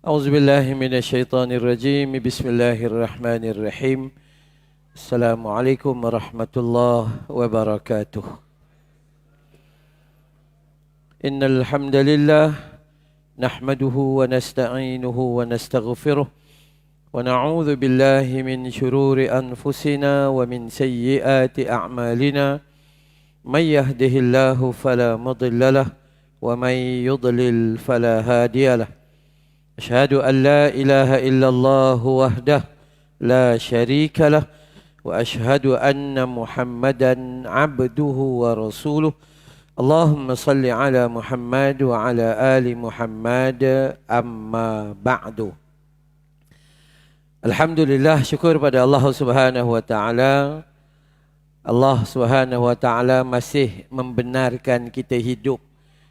أعوذ بالله من الشيطان الرجيم بسم الله الرحمن الرحيم السلام عليكم ورحمة الله وبركاته إن الحمد لله نحمده ونستعينه ونستغفره ونعوذ بالله من شرور أنفسنا ومن سيئات أعمالنا من يهده الله فلا مضل له ومن يضلل فلا هادي له أشهد أن لا إله إلا الله وحده لا شريك له وأشهد أن محمدا عبده ورسوله اللهم صل على محمد وعلى آل محمد أما بعد. Alhamdulillah, syukur pada Allah Subhanahu wa taala. Allah Subhanahu wa taala masih membenarkan kita hidup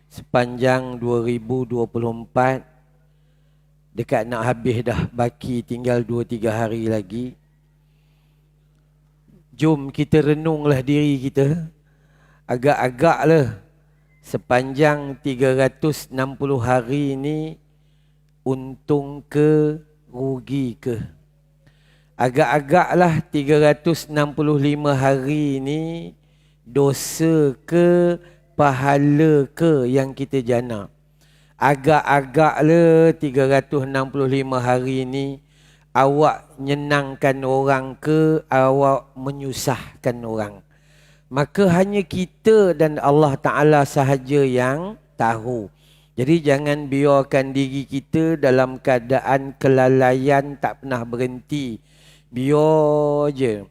sepanjang 2024. Dekat nak habis dah, baki tinggal 2-3 hari lagi. Jom kita renunglah diri kita. Agak-agaklah sepanjang 360 hari ini, untung ke, rugi ke? Agak-agaklah 365 hari ini, dosa ke, pahala ke yang kita jana? Agak-agaklah 365 hari ini, awak nyenangkan orang ke, awak menyusahkan orang? Maka hanya kita dan Allah Ta'ala sahaja yang tahu. Jadi jangan biarkan diri kita dalam keadaan kelalaian tak pernah berhenti. Biar je.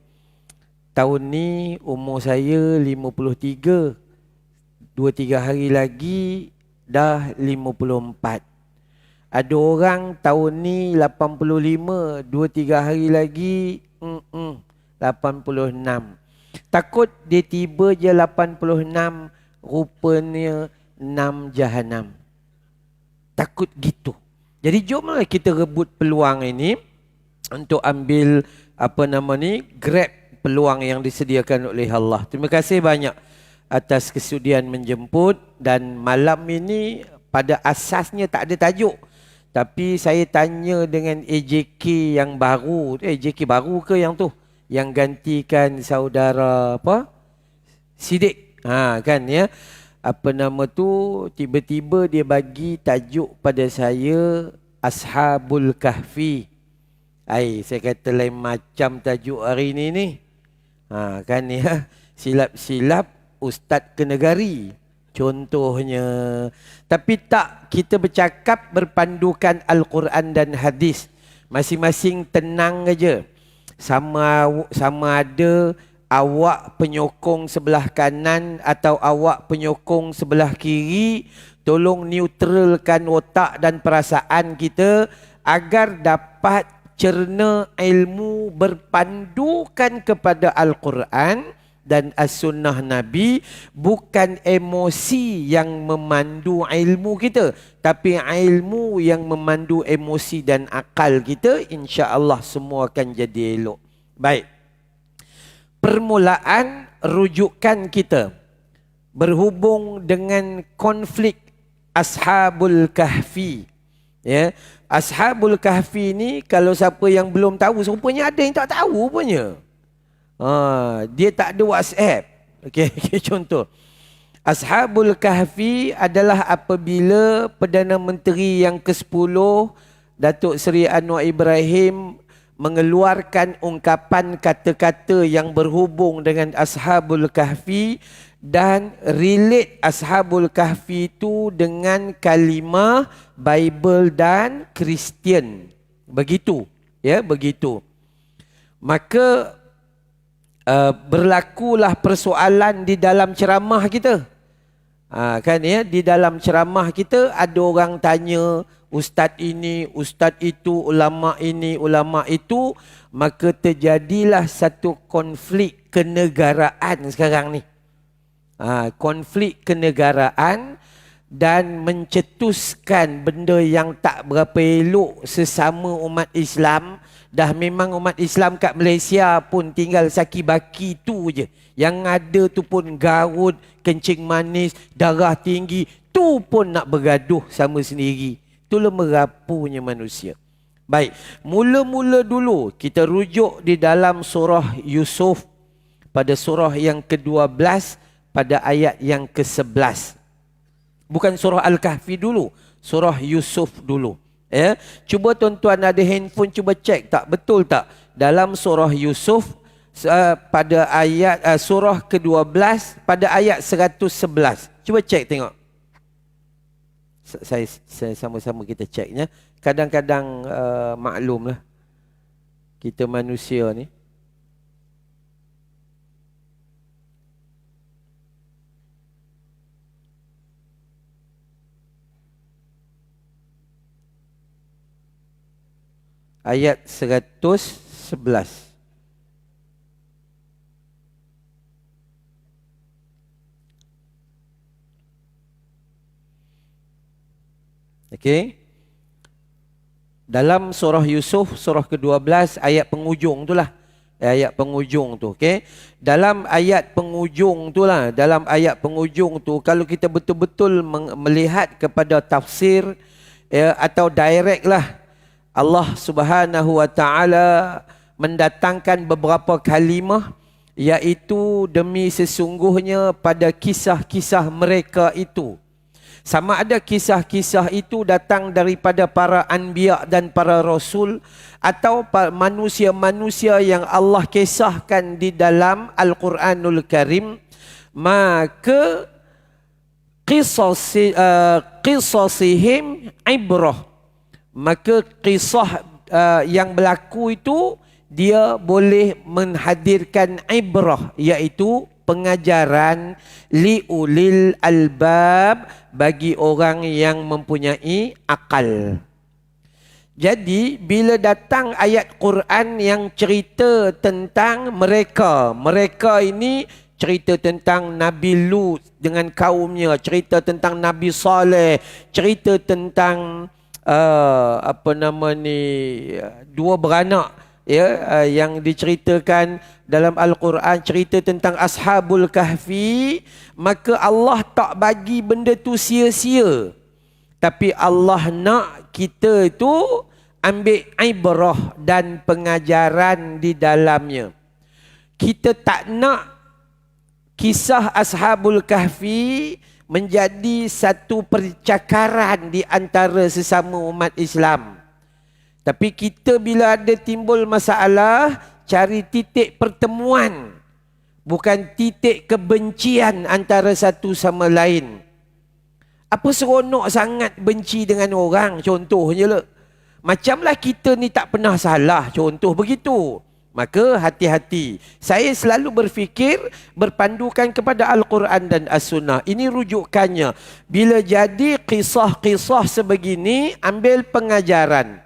Tahun ni umur saya 53. 2-3 hari lagi dah 54. Ada orang tahun ni 85, 2-3 hari lagi 86. Takut dia tiba je 86, rupanya 6 jahanam. Takut gitu. Jadi jomlah kita rebut peluang ini untuk ambil grab peluang yang disediakan oleh Allah. Terima kasih banyak atas kesudian menjemput. Dan malam ini pada asasnya tak ada tajuk, tapi saya tanya dengan AJK yang baru. AJK baru ke yang tu, yang gantikan saudara Siddiq kan ya, tiba-tiba dia bagi tajuk pada saya Ashabul Kahfi. Saya kata lain macam tajuk hari ni kan ya, silap-silap Ustaz Kenegari contohnya. Tapi tak, kita bercakap berpandukan Al-Quran dan hadis. Masing-masing tenang aja. Sama ada awak penyokong sebelah kanan atau awak penyokong sebelah kiri, tolong neutralkan otak dan perasaan kita agar dapat cerna ilmu berpandukan kepada Al-Quran dan as-sunnah Nabi. Bukan emosi yang memandu ilmu kita, tapi ilmu yang memandu emosi dan akal kita. InsyaAllah semua akan jadi elok. Baik. Permulaan rujukan kita berhubung dengan konflik Ashabul Kahfi. Ya, Ashabul Kahfi ni, kalau siapa yang belum tahu, rupanya ada yang tak tahu rupanya. Dia tak ada WhatsApp. Okey, contoh. Ashabul Kahfi adalah apabila Perdana Menteri yang ke-10 Datuk Seri Anwar Ibrahim mengeluarkan ungkapan kata-kata yang berhubung dengan Ashabul Kahfi dan relate Ashabul Kahfi itu dengan kalimah Bible dan Kristian. Begitu, ya, begitu. Maka berlakulah persoalan di dalam ceramah kita. Kan ya, di dalam ceramah kita ada orang tanya, ustaz ini, ustaz itu, ulama ini, ulama itu. Maka terjadilah satu konflik kenegaraan sekarang ni. Konflik kenegaraan dan mencetuskan benda yang tak berapa elok sesama umat Islam. Dah memang umat Islam kat Malaysia pun tinggal saki-baki tu je. Yang ada tu pun garut, kencing manis, darah tinggi. Tu pun nak bergaduh sama sendiri. Itulah merapunya manusia. Baik, mula-mula dulu kita rujuk di dalam surah Yusuf pada surah yang ke-12 pada ayat yang ke-11. Bukan surah Al-Kahfi dulu, surah Yusuf dulu. Ya, cuba tuan-tuan ada handphone, cuba cek tak betul tak dalam surah Yusuf pada ayat surah ke-12 pada ayat 111. Cuba cek tengok. Saya sama-sama kita ceknya. Kadang-kadang maklumlah kita manusia ni. Ayat 111. Okey. Dalam surah Yusuf, surah ke-12, ayat penghujung itulah. Ayat penghujung tu, okey. Dalam ayat penghujung itulah, dalam ayat penghujung tu, kalau kita betul-betul melihat kepada tafsir atau direct lah, Allah Subhanahu wa taala mendatangkan beberapa kalimah, iaitu demi sesungguhnya pada kisah-kisah mereka itu. Sama ada kisah-kisah itu datang daripada para anbiya dan para rasul, atau manusia-manusia yang Allah kisahkan di dalam Al-Quranul Karim, maka qisasihim ibrah. Maka kisah yang berlaku itu dia boleh menghadirkan ibrah, iaitu pengajaran liulil albab, bagi orang yang mempunyai akal. Jadi bila datang ayat Quran yang cerita tentang mereka ini cerita tentang Nabi Lut dengan kaumnya, cerita tentang Nabi Saleh, cerita tentang dua beranak yang diceritakan dalam Al-Quran, cerita tentang Ashabul Kahfi, maka Allah tak bagi benda tu sia-sia. Tapi Allah nak kita itu ambil ibrah dan pengajaran di dalamnya. Kita tak nak kisah Ashabul Kahfi menjadi satu percakaran di antara sesama umat Islam. Tapi kita bila ada timbul masalah, cari titik pertemuan, bukan titik kebencian antara satu sama lain. Apa seronok sangat benci dengan orang, contohnya lah. Macamlah kita ni tak pernah salah, contoh begitu. Maka hati-hati. Saya selalu berfikir berpandukan kepada Al-Quran dan As-Sunnah. Ini rujukannya. Bila jadi kisah-kisah sebegini, ambil pengajaran.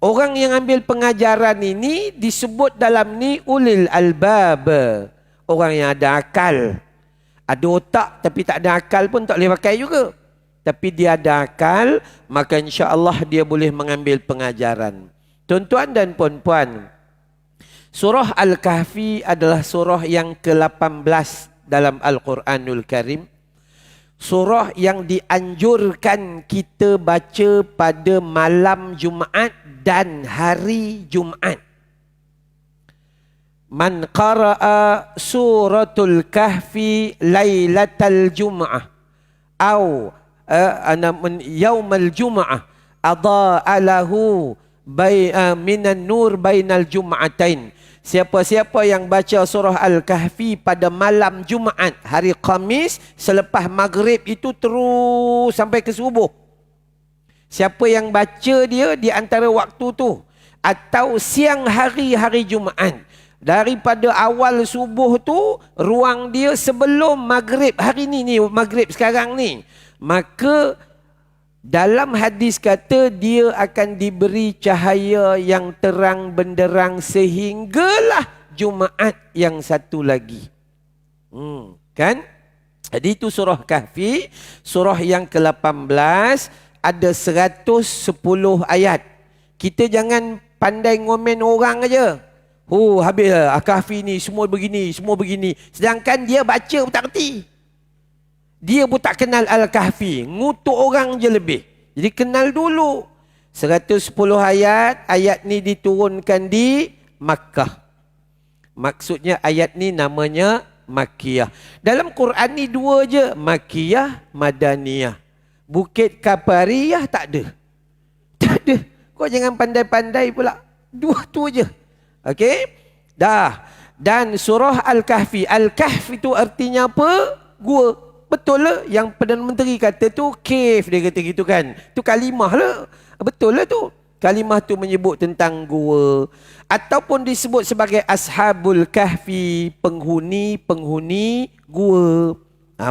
Orang yang ambil pengajaran ini disebut dalam ni ulil albab. Orang yang ada akal. Ada otak tapi tak ada akal pun tak boleh pakai juga. Tapi dia ada akal, maka insya-Allah dia boleh mengambil pengajaran. Tuan-tuan dan puan-puan, surah Al-Kahfi adalah surah yang ke-18 dalam Al-Quranul Karim. Surah yang dianjurkan kita baca pada malam Jumaat dan hari Jumaat. Man qara'a suratul kahfi lailatal jum'ah au yaumal jum'ah adha'a lahu minan nur bainal jum'atain. Siapa-siapa yang baca surah Al-Kahfi pada malam Jumaat, hari Khamis, selepas maghrib itu terus sampai ke subuh. Siapa yang baca dia di antara waktu tu, atau siang hari Jumaat, daripada awal subuh tu, ruang dia sebelum maghrib hari ni maghrib sekarang ni, maka dalam hadis kata dia akan diberi cahaya yang terang benderang sehinggalah Jumaat yang satu lagi. Kan? Jadi itu surah Kahfi, surah yang ke-18, ada 110 ayat. Kita jangan pandai ngomen orang aja. Habis lah Kahfi ni semua begini, semua begini. Sedangkan dia baca pun tak kerti. Dia pun tak kenal Al-Kahfi. Ngutuk orang je lebih. Jadi kenal dulu. 110 ayat, ayat ni diturunkan di Makkah. Maksudnya ayat ni namanya Makkiyah. Dalam Quran ni dua je, Makkiyah, Madaniyah. Bukit Kapariyah tak ada. Tak ada. Kau jangan pandai-pandai pula. Dua tu je. Okey? Dah. Dan surah Al-Kahfi. Al-Kahfi itu artinya apa? Gua. Betul lah. Yang Perdana Menteri kata tu cave. Dia kata gitu kan. Tu kalimah lah. Betul lah tu. Kalimah tu menyebut tentang gua. Ataupun disebut sebagai Ashabul Kahfi. Penghuni gua.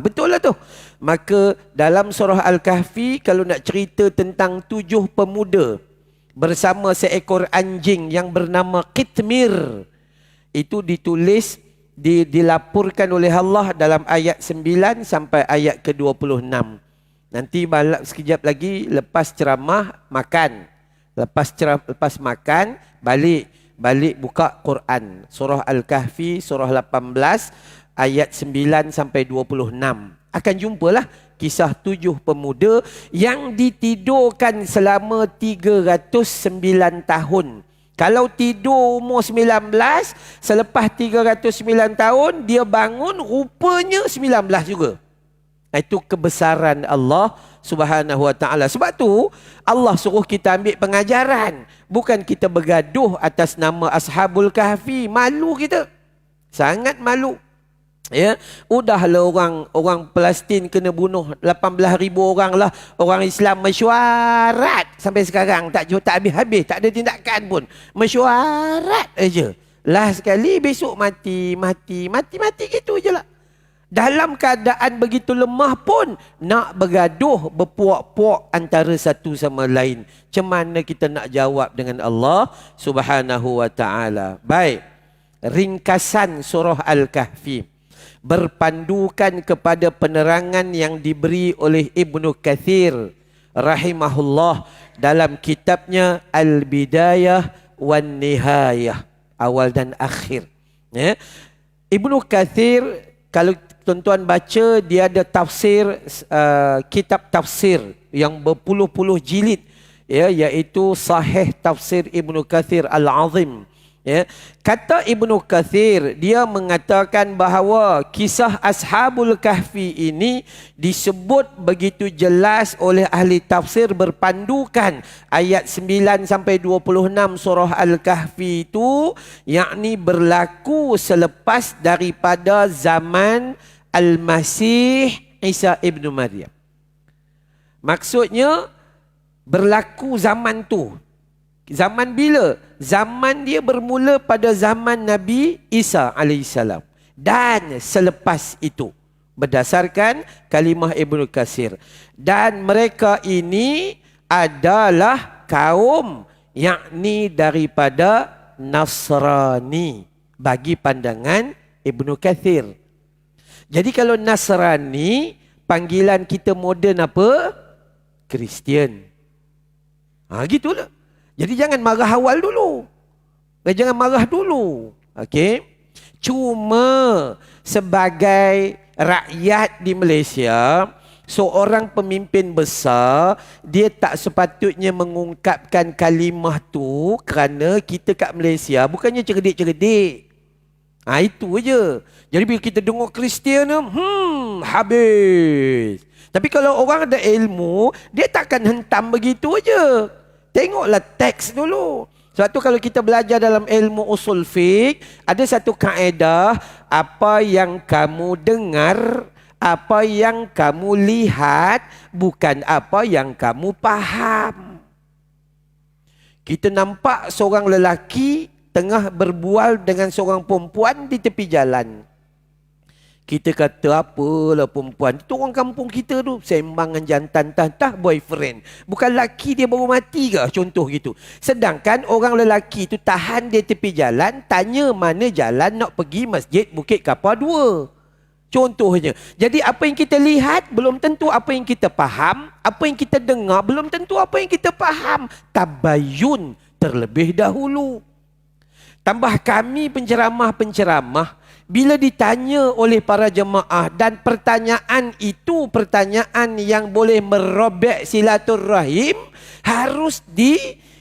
Betul lah tu. Maka dalam surah Al-Kahfi, kalau nak cerita tentang 7 pemuda bersama seekor anjing yang bernama Qitmir, itu ditulis, dilaporkan oleh Allah dalam ayat 9 sampai ayat ke-26. Nanti sekejap lagi lepas ceramah makan. Lepas makan balik buka Quran. Surah Al-Kahfi, surah 18 ayat 9 sampai 26. Akan jumpalah kisah 7 pemuda yang ditidurkan selama 309 tahun. Kalau tidur umur 19, selepas 309 tahun, dia bangun rupanya 19 juga. Itu kebesaran Allah Subhanahu Wa Ta'ala. Sebab tu Allah suruh kita ambil pengajaran. Bukan kita bergaduh atas nama Ashabul Kahfi. Malu kita. Sangat malu. Ya, udahlah orang Palestin kena bunuh 18,000 orang lah. Orang Islam mesyuarat sampai sekarang tak habis-habis, tak ada tindakan pun. Mesyuarat aja. Last sekali besok mati gitu je lah. Dalam keadaan begitu lemah pun nak bergaduh, berpuak-puak antara satu sama lain. Macam mana kita nak jawab dengan Allah Subhanahu Wa Ta'ala? Baik. Ringkasan surah Al-Kahfi berpandukan kepada penerangan yang diberi oleh Ibnu Katsir rahimahullah dalam kitabnya Al-Bidayah wan Nihayah, awal dan akhir. Ya. Ibnu Katsir, kalau tuan-tuan baca, dia ada tafsir, kitab tafsir yang berpuluh-puluh jilid, ya, iaitu Sahih Tafsir Ibnu Katsir Al-Azim. Ya. Kata Ibnu Katsir, dia mengatakan bahawa kisah Ashabul Kahfi ini disebut begitu jelas oleh ahli tafsir berpandukan ayat 9 sampai 26 surah Al-Kahfi itu, yakni berlaku selepas daripada zaman Al-Masih Isa ibnu Maryam. Maksudnya berlaku zaman tu. Zaman bila? Zaman dia bermula pada zaman Nabi Isa alaihissalam. Dan selepas itu. Berdasarkan kalimah Ibnu Katsir. Dan mereka ini adalah kaum yakni daripada Nasrani. Bagi pandangan Ibnu Katsir. Jadi kalau Nasrani, panggilan kita moden apa? Kristian. Gitulah. Jadi jangan marah awal dulu. Jangan marah dulu. Okey. Cuma sebagai rakyat di Malaysia, seorang pemimpin besar, dia tak sepatutnya mengungkapkan kalimah tu kerana kita kat Malaysia bukannya cerdik-cerdik. Itu aja. Jadi bila kita dengar Kristian, habis. Tapi kalau orang ada ilmu, dia takkan hentam begitu aja. Tengoklah teks dulu. Sebab tu kalau kita belajar dalam ilmu usul fiqh, ada satu kaedah, apa yang kamu dengar, apa yang kamu lihat, bukan apa yang kamu faham. Kita nampak seorang lelaki tengah berbual dengan seorang perempuan di tepi jalan. Kita kata apalah perempuan. Itu orang kampung kita tu. Sembang dengan jantan tah boyfriend. Bukan lelaki dia baru mati ke? Contoh gitu. Sedangkan orang lelaki tu tahan dia tepi jalan. Tanya mana jalan nak pergi masjid Bukit Kapar 2. Contohnya. Jadi apa yang kita lihat belum tentu apa yang kita faham. Apa yang kita dengar belum tentu apa yang kita faham. Tabayun terlebih dahulu. Tambah kami penceramah-penceramah bila ditanya oleh para jemaah dan pertanyaan itu pertanyaan yang boleh merobek silaturrahim, harus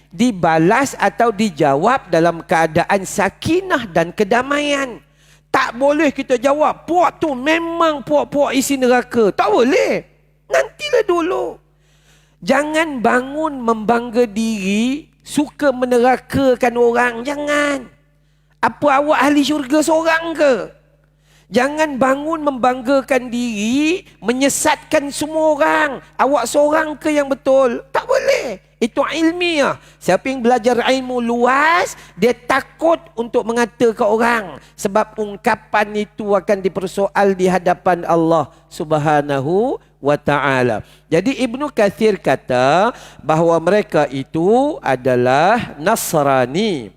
dibalas atau dijawab dalam keadaan sakinah dan kedamaian. Tak boleh kita jawab, puak tu memang puak-puak isi neraka. Tak boleh. Nantilah dulu. Jangan bangun membangga diri, suka menerakakan orang. Jangan. Apa awak ahli syurga seorang ke? Jangan bangun membanggakan diri, menyesatkan semua orang. Awak seorang ke yang betul? Tak boleh. Itu ilmiah. Siapa yang belajar ilmu luas, dia takut untuk mengatakan orang. Sebab ungkapan itu akan dipersoal di hadapan Allah Subhanahu wa ta'ala. Jadi Ibnu Katsir kata bahawa mereka itu adalah Nasrani.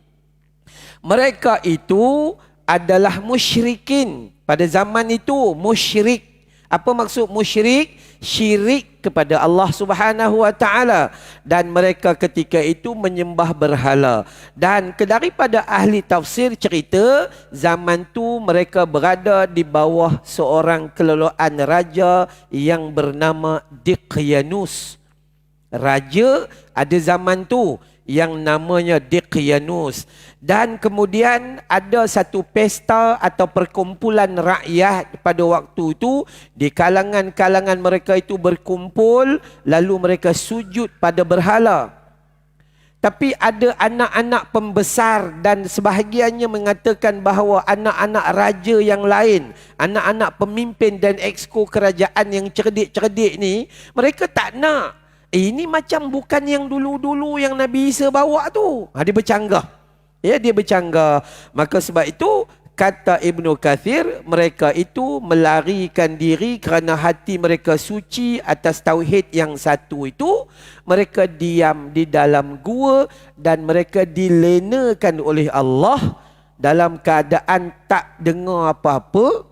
Mereka itu adalah musyrikin. Pada zaman itu musyrik. Apa maksud musyrik? Syirik kepada Allah Subhanahu wa ta'ala. Dan mereka ketika itu menyembah berhala. Dan daripada ahli tafsir cerita, zaman tu mereka berada di bawah seorang kelolaan raja yang bernama Daqyanus. Raja ada zaman tu yang namanya Daqyanus. Dan kemudian ada satu pesta atau perkumpulan rakyat pada waktu itu. Di kalangan-kalangan mereka itu berkumpul, lalu mereka sujud pada berhala. Tapi ada anak-anak pembesar dan sebahagiannya mengatakan bahawa anak-anak raja yang lain, anak-anak pemimpin dan exco kerajaan yang cerdik-cerdik ni, mereka tak nak. Ini macam bukan yang dulu-dulu yang Nabi Isa bawa tu. Dia bercanggah. Ya, dia bercanggah. Maka sebab itu, kata Ibnu Katsir, mereka itu melarikan diri kerana hati mereka suci atas tauhid yang satu itu. Mereka diam di dalam gua dan mereka dilenakan oleh Allah dalam keadaan tak dengar apa-apa.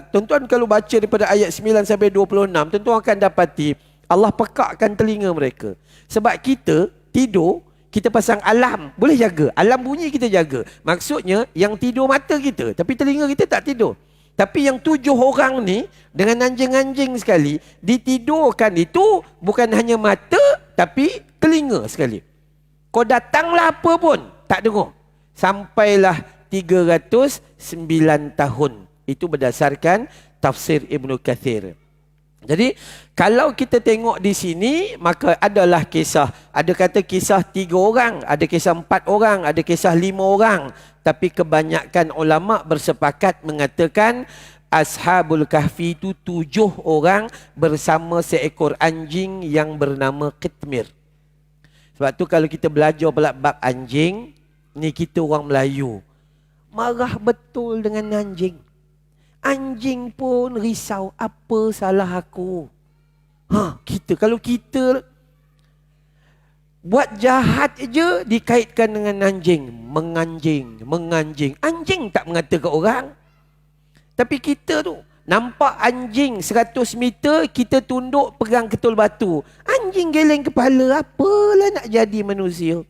Tuan-tuan kalau baca daripada ayat 9 sampai 26, tuan-tuan akan dapati Allah pekakkan telinga mereka. Sebab kita tidur, kita pasang alam. Boleh jaga. Alam bunyi kita jaga. Maksudnya yang tidur mata kita, tapi telinga kita tak tidur. Tapi yang 7 orang ni dengan anjing-anjing sekali ditidurkan itu bukan hanya mata tapi telinga sekali. Kau datanglah apa pun tak dengar. Sampailah 309 tahun. Itu berdasarkan tafsir Ibnu Katsir. Jadi kalau kita tengok di sini, maka adalah kisah. Ada kata kisah 3 orang, ada kisah 4 orang, ada kisah 5 orang. Tapi kebanyakan ulama bersepakat mengatakan Ashabul Kahfi itu 7 orang bersama seekor anjing yang bernama Qitmir. Sebab tu kalau kita belajar pula bab anjing, ni kita orang Melayu marah betul dengan anjing. Anjing pun risau, apa salah aku? Kalau kita buat jahat je dikaitkan dengan anjing. Menganjing. Anjing tak mengatakan orang. Tapi kita tu, nampak anjing 100 meter, kita tunduk pegang ketul batu. Anjing geleng kepala, apalah nak jadi manusia?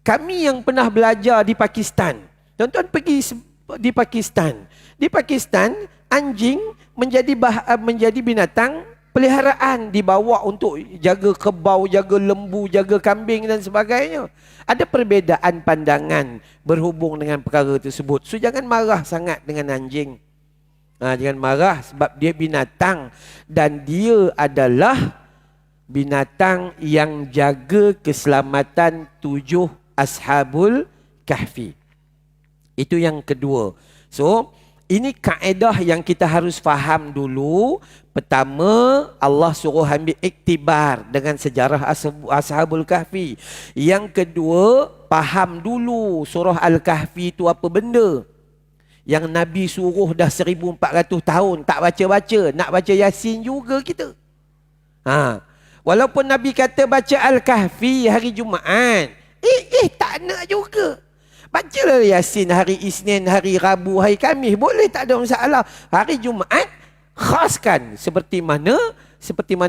Kami yang pernah belajar di Pakistan, tuan-tuan pergi di Pakistan. Di Pakistan, anjing menjadi binatang peliharaan, dibawa untuk jaga kebau, jaga lembu, jaga kambing dan sebagainya. Ada perbezaan pandangan berhubung dengan perkara tersebut. So jangan marah sangat dengan anjing. Jangan marah sebab dia binatang dan dia adalah binatang yang jaga keselamatan 7 Ashabul Kahfi. Itu yang kedua. So ini kaedah yang kita harus faham dulu. Pertama, Allah suruh ambil iktibar dengan sejarah Ashabul Kahfi. Yang kedua, faham dulu surah Al-Kahfi itu apa benda. Yang Nabi suruh dah 1400 tahun tak baca-baca. Nak baca Yasin juga kita. Walaupun Nabi kata baca Al-Kahfi hari Jumaat. Tak nak juga. Bacalah Yasin hari Isnin, hari Rabu, hari Khamis. Boleh, tak ada masalah. Hari Jumaat, khaskan seperti mana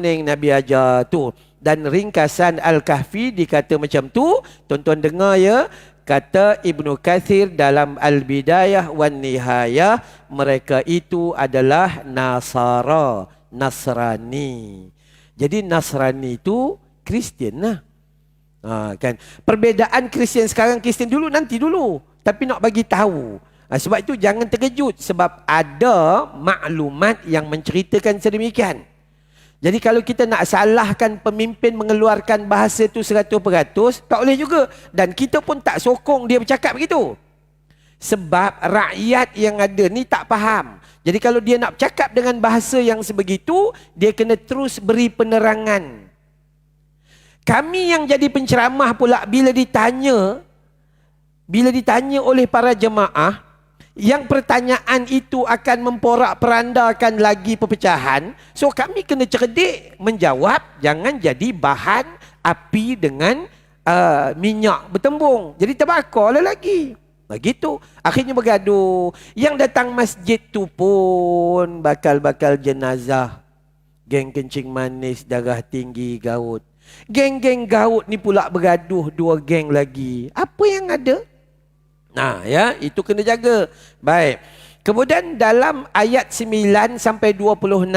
yang Nabi ajar tu. Dan ringkasan Al-Kahfi dikata macam tu. Tuan-tuan dengar ya. Kata Ibnu Katsir dalam Al-Bidayah wan Nihayah, mereka itu adalah Nasara, Nasrani. Jadi Nasrani itu Kristian lah. Kan? Perbezaan Kristian sekarang, Kristian dulu, nanti dulu. Tapi nak bagi tahu. Sebab itu jangan terkejut. Sebab ada maklumat yang menceritakan sedemikian. Jadi kalau kita nak salahkan pemimpin mengeluarkan bahasa itu 100%, tak boleh juga. Dan kita pun tak sokong dia bercakap begitu. Sebab rakyat yang ada ni tak faham. Jadi kalau dia nak bercakap dengan bahasa yang sebegitu, dia kena terus beri penerangan. Kami yang jadi penceramah pula bila ditanya oleh para jemaah, yang pertanyaan itu akan memporak-perandakan lagi perpecahan. So kami kena cerdik menjawab, jangan jadi bahan api dengan minyak bertembung. Jadi terbakarlah lagi. Begitu. Akhirnya bergaduh. Yang datang masjid tu pun bakal-bakal jenazah. Geng kencing manis, darah tinggi, gaut. Geng-geng gaut ni pula bergaduh 2 geng lagi. Apa yang ada? Nah ya, itu kena jaga. Baik. Kemudian dalam ayat 9 sampai 26,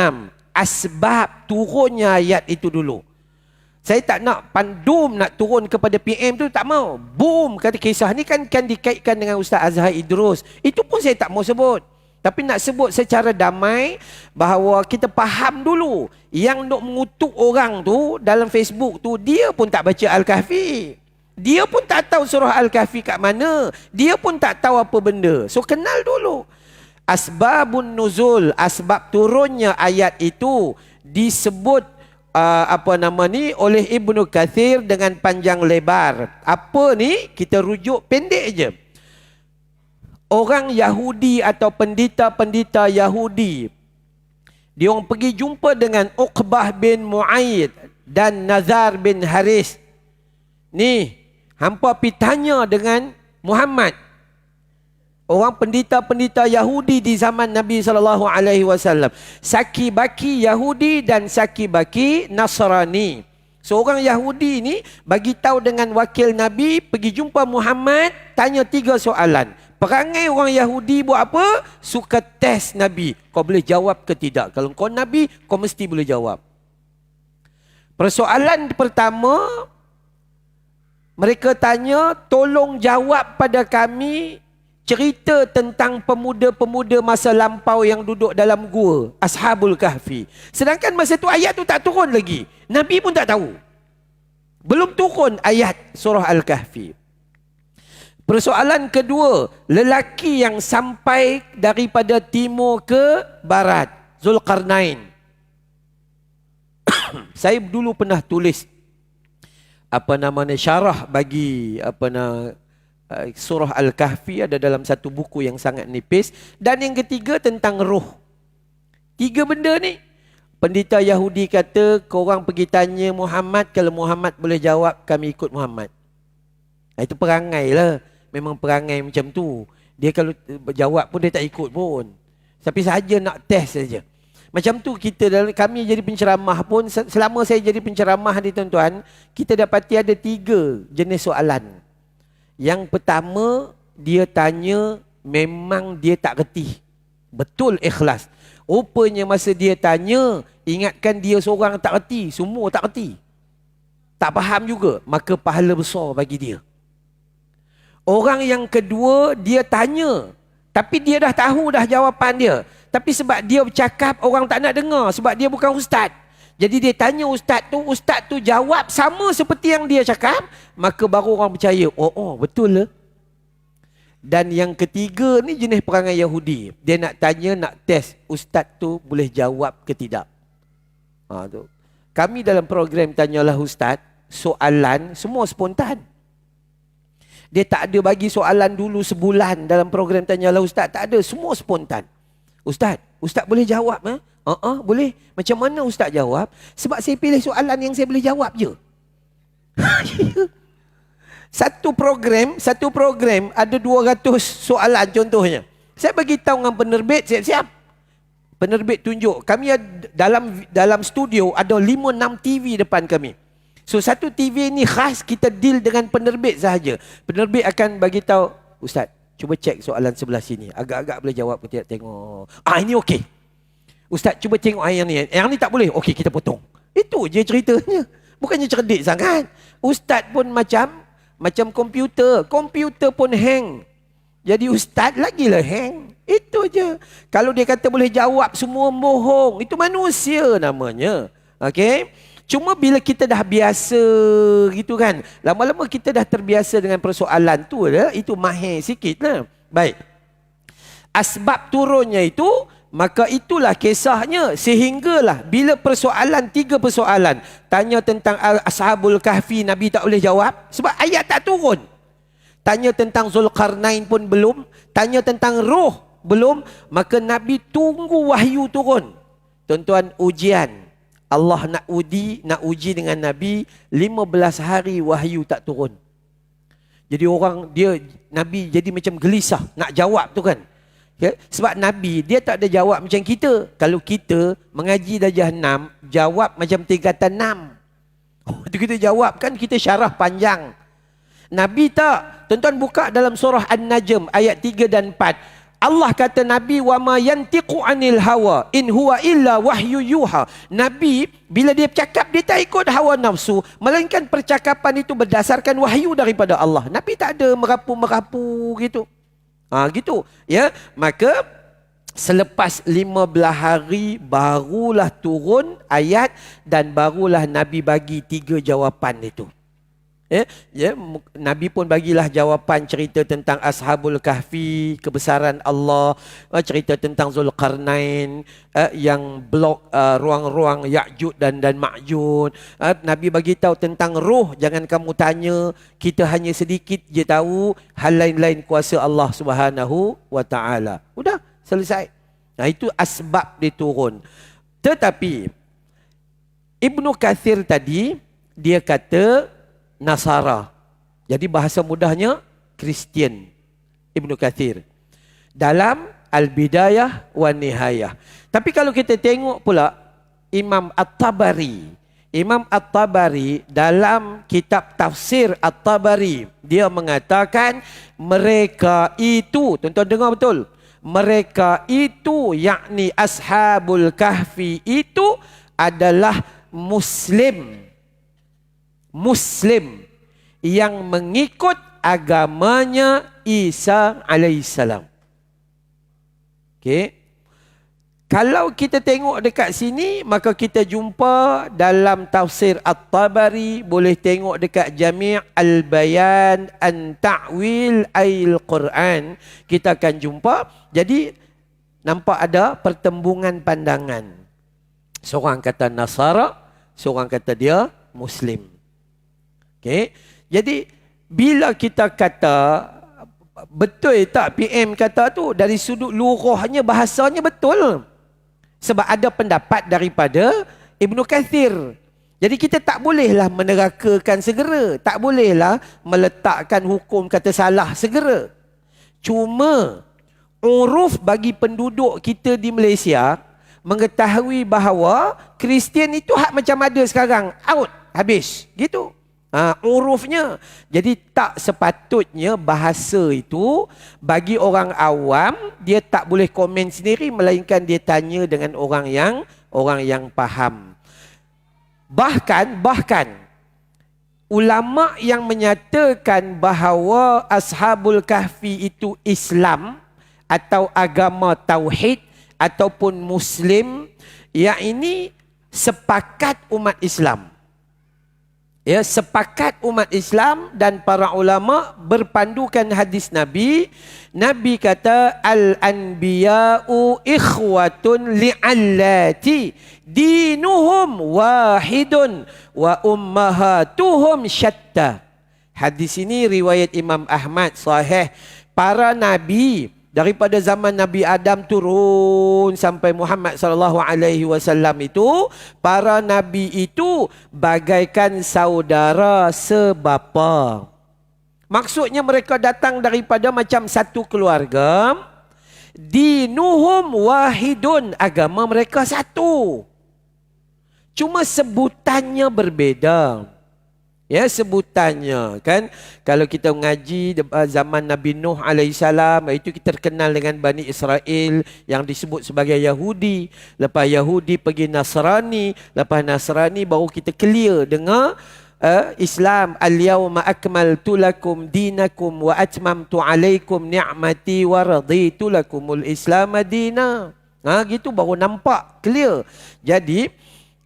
asbab turunnya ayat itu dulu. Saya tak nak pandum nak turun kepada PM tu, tak mau. Boom, kata kisah ni kan dikaitkan dengan Ustaz Azhar Idrus. Itu pun saya tak mau sebut. Tapi nak sebut secara damai bahawa kita faham dulu. Yang nak mengutuk orang tu dalam Facebook tu, dia pun tak baca Al-Kahfi. Dia pun tak tahu surah Al-Kahfi kat mana. Dia pun tak tahu apa benda. So kenal dulu. Asbabun nuzul, asbab turunnya ayat itu disebut oleh Ibnu Katsir dengan panjang lebar. Apa ni? Kita rujuk pendek je. Orang Yahudi atau pendeta-pendeta Yahudi, dia orang pergi jumpa dengan Uqbah bin Mu'aid dan Nazar bin Haris. Ni, hampa pergi tanya dengan Muhammad. Orang pendeta-pendeta Yahudi di zaman Nabi SAW. Saki baki Yahudi dan saki baki Nasrani. Seorang Yahudi ni bagi tahu dengan wakil Nabi, pergi jumpa Muhammad, tanya 3 soalan. Perangai orang Yahudi buat apa? Suka test Nabi. Kau boleh jawab ke tidak? Kalau kau Nabi, kau mesti boleh jawab. Persoalan pertama, mereka tanya, tolong jawab pada kami cerita tentang pemuda-pemuda masa lampau yang duduk dalam gua, Ashabul Kahfi. Sedangkan masa tu ayat tu tak turun lagi. Nabi pun tak tahu. Belum turun ayat surah Al-Kahfi. Persoalan kedua, lelaki yang sampai daripada timur ke barat, Zulkarnain. Saya dulu pernah tulis syarah bagi surah Al-Kahfi, ada dalam satu buku yang sangat nipis. Dan yang ketiga tentang roh. 3 benda ni. Pendeta Yahudi kata, korang pergi tanya Muhammad, kalau Muhammad boleh jawab, kami ikut Muhammad. Itu perangai lah. Memang perangai macam tu. Dia kalau jawab pun dia tak ikut pun. Tapi sahaja nak test saja. Macam tu kami jadi penceramah pun, selama saya jadi penceramah ni tuan-tuan, kita dapati ada 3 jenis soalan. Yang pertama, dia tanya memang dia tak reti. Betul ikhlas. Rupanya masa dia tanya, ingatkan dia seorang tak reti. Semua tak reti. Tak faham juga. Maka pahala besar bagi dia. Orang yang kedua, dia tanya. Tapi dia dah tahu dah jawapan dia. Tapi sebab dia bercakap, orang tak nak dengar. Sebab dia bukan ustaz. Jadi dia tanya ustaz tu jawab sama seperti yang dia cakap, maka baru orang percaya. Oh betul lah. Dan yang ketiga ni jenis perangai Yahudi. Dia nak tanya, nak test ustaz tu boleh jawab ke tidak. Tu. Kami dalam program Tanyalah Ustaz, soalan semua spontan. Dia tak ada bagi soalan dulu sebulan dalam program Tanyalah Ustaz, tak ada, semua spontan. Ustaz boleh jawab? Boleh. Macam mana ustaz jawab? Sebab saya pilih soalan yang saya boleh jawab je. Satu program ada 200 soalan contohnya. Saya bagi tahu dengan penerbit, siap-siap. Penerbit tunjuk. Kami dalam studio ada 5-6 TV depan kami. So satu TV ni khas kita deal dengan penerbit sahaja. Penerbit akan bagi tahu, Ustaz, cuba cek soalan sebelah sini. Agak-agak boleh jawab ke tidak, tengok. Ini okey. Ustaz, cuba tengok yang ni. Yang ni tak boleh. Okey, kita potong. Itu je ceritanya. Bukannya cerdik sangat. Ustaz pun macam komputer. Komputer pun hang. Jadi ustaz lagilah hang. Itu je. Kalau dia kata boleh jawab semua bohong. Itu manusia namanya. Okey? Cuma bila kita dah biasa gitu kan. Lama-lama kita dah terbiasa dengan persoalan tu lah. Itu mahir sikit lah. Baik. Asbab turunnya itu, maka itulah kisahnya. Sehinggalah bila persoalan, 3 persoalan. Tanya tentang Ashabul Kahfi, Nabi tak boleh jawab. Sebab ayat tak turun. Tanya tentang Zulkarnain pun belum. Tanya tentang roh belum. Maka Nabi tunggu wahyu turun. Tuan-tuan, ujian. Allah nak uji dengan Nabi 15 hari wahyu tak turun. Jadi Nabi jadi macam gelisah nak jawab tu kan. Okay? Sebab Nabi dia tak ada jawab macam kita. Kalau kita mengaji darjah 6, jawab macam tingkatan 6. Itu kita jawab kan, kita syarah panjang. Nabi tak. Tuan-tuan buka dalam surah An-Najm ayat 3 dan 4. Allah kata Nabi, wa ma yantiqu anil hawa in huwa illa wahyu yuha. Nabi bila dia bercakap dia tak ikut hawa nafsu, melainkan percakapan itu berdasarkan wahyu daripada Allah. Nabi tak ada merapu-merapu gitu. Gitu ya. Maka selepas 15 hari barulah turun ayat dan barulah Nabi bagi 3 jawapan itu. Nabi pun bagilah jawapan, cerita tentang Ashabul Kahfi, kebesaran Allah, cerita tentang Zulkarnain, yang blok ruang-ruang Ya'juj dan Ma'juj. Nabi bagi tahu tentang roh, jangan kamu tanya, kita hanya sedikit je tahu, hal lain-lain kuasa Allah Subhanahu wa taala. Udah selesai. Itu asbab dia turun. Tetapi Ibnu Katsir tadi dia kata Nasara. Jadi bahasa mudahnya Kristian. Ibnu Katsir dalam Al-Bidayah wa Nihayah. Tapi kalau kita tengok pula Imam At-Tabari. Imam At-Tabari dalam kitab tafsir At-Tabari, dia mengatakan mereka itu, tuan-tuan dengar betul, mereka itu yakni Ashabul Kahfi itu adalah Muslim yang mengikut agamanya Isa alaihissalam. Okey. Kalau kita tengok dekat sini, maka kita jumpa dalam tafsir At-Tabari, boleh tengok dekat Jami' Al-Bayan an Ta'wil Al-Quran, kita akan jumpa. Jadi nampak ada pertembungan pandangan. Seorang kata Nasara, seorang kata dia Muslim. Okay. Jadi bila kita kata betul tak PM kata tu, dari sudut lughahnya bahasanya betul. Sebab ada pendapat daripada Ibnu Katsir. Jadi kita tak bolehlah menerakakan segera, tak bolehlah meletakkan hukum kata salah segera. Cuma uruf bagi penduduk kita di Malaysia mengetahui bahawa Kristian itu hak macam ada sekarang, out, habis, gitu. Urufnya. Jadi tak sepatutnya bahasa itu bagi orang awam, dia tak boleh komen sendiri, melainkan dia tanya dengan orang yang faham. Bahkan ulama yang menyatakan bahawa Ashabul Kahfi itu Islam atau agama tauhid ataupun Muslim, yang ini sepakat umat Islam. Ya, sepakat umat Islam dan para ulama berpandukan hadis Nabi. Nabi kata al-anbiya'u ikhwatun li'allati dinuhum wahidun wa ummahatuhum syatta. Hadis ini riwayat Imam Ahmad sahih. Para nabi daripada zaman Nabi Adam turun sampai Muhammad sallallahu alaihi wasallam itu, para nabi itu bagaikan saudara sebapa. Maksudnya mereka datang daripada macam satu keluarga. Dinuhum wahidun, agama mereka satu. Cuma sebutannya berbeza. Ya, sebutannya kan. Kalau kita mengaji zaman Nabi Nuh alaihissalam, itu kita terkenal dengan Bani Israel yang disebut sebagai Yahudi. Lepas Yahudi pergi Nasrani, lepas Nasrani baru kita clear dengar Islam. Al-yawma akmaltu lakum dinakum wa atmamtu alaikum ni'mati wa raditu lakumul Islam dina. Gitu baru nampak clear. Jadi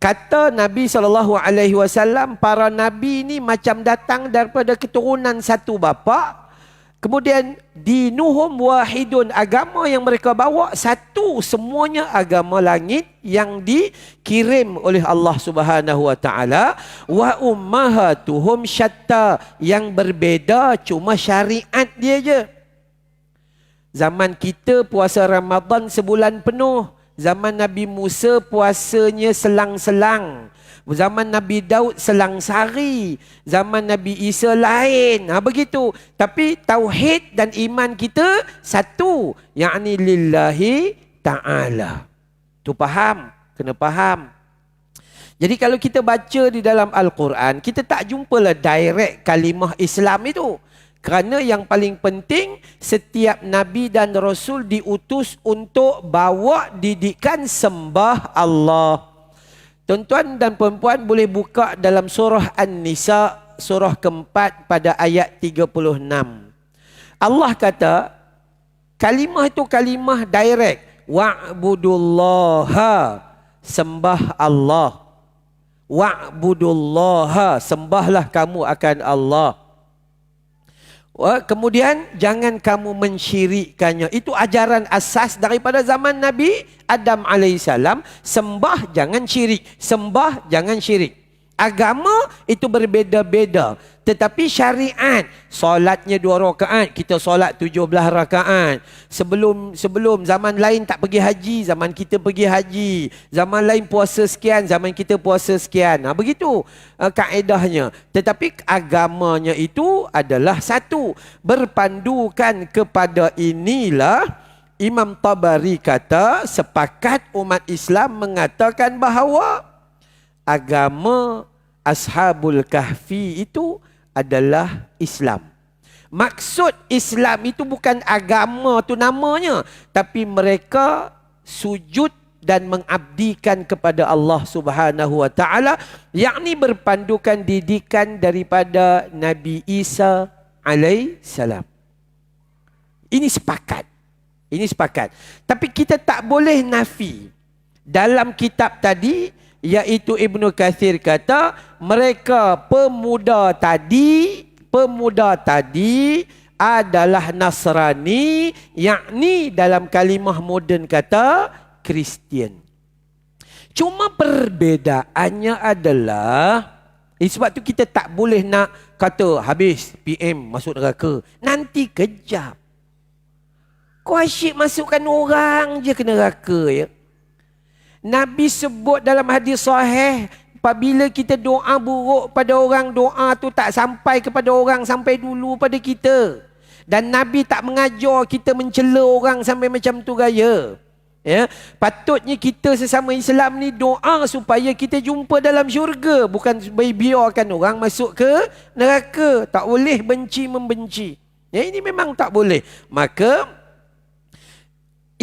kata Nabi SAW, para Nabi ni macam datang daripada keturunan satu bapa. Kemudian dinuhum wahidun, agama yang mereka bawa satu, semuanya agama langit yang dikirim oleh Allah Subhanahu Wa Taala. Wa ummahatuhum syatta, yang berbeza cuma syariat dia je. Zaman kita puasa Ramadan sebulan penuh. Zaman Nabi Musa puasanya selang-selang. Zaman Nabi Daud selang sehari. Zaman Nabi Isa lain. Begitu. Tapi tauhid dan iman kita satu. Yakni lillahi ta'ala. Tu faham? Kena faham. Jadi kalau kita baca di dalam Al-Quran, kita tak jumpalah direct kalimah Islam itu. Kerana yang paling penting, setiap Nabi dan Rasul diutus untuk bawa didikan sembah Allah. Tuan-tuan dan puan-puan boleh buka dalam surah An-Nisa, surah keempat pada ayat 36. Allah kata, kalimah itu kalimah direct. Wa'budullaha, sembah Allah. Wa'budullaha, sembahlah kamu akan Allah. Kemudian jangan kamu mensyirikkannya. Itu ajaran asas daripada zaman Nabi Adam alaihissalam. Sembah jangan syirik. Sembah jangan syirik. Agama itu berbeza-beza. Tetapi syariat, solatnya 2 rakaat, kita solat 17 rakaat. Sebelum zaman lain tak pergi haji, zaman kita pergi haji. Zaman lain puasa sekian, zaman kita puasa sekian. Begitu kaedahnya. Tetapi agamanya itu adalah satu. Berpandukan kepada inilah Imam Tabari kata, sepakat umat Islam mengatakan bahawa agama Ashabul Kahfi itu adalah Islam. Maksud Islam itu bukan agama tu namanya, tapi mereka sujud dan mengabdikan kepada Allah Subhanahu Wa Taala, yakni berpandukan didikan daripada Nabi Isa alaihissalam. Ini sepakat. Ini sepakat. Tapi kita tak boleh nafi. Dalam kitab tadi, iaitu Ibnu Katsir kata, mereka pemuda tadi adalah Nasrani, yakni dalam kalimah moden kata Kristian. Cuma perbedaannya adalah, sebab tu kita tak boleh nak kata habis PM masuk neraka, nanti kejap. Kau asyik masukkan orang je ke neraka ya. Nabi sebut dalam hadis sahih, apabila kita doa buruk pada orang, doa tu tak sampai kepada orang, sampai dulu pada kita. Dan Nabi tak mengajar kita mencela orang sampai macam tu gaya. Ya, patutnya kita sesama Islam ni doa supaya kita jumpa dalam syurga, bukan biarkan orang masuk ke neraka. Tak boleh benci membenci. Ya, ini memang tak boleh. Maka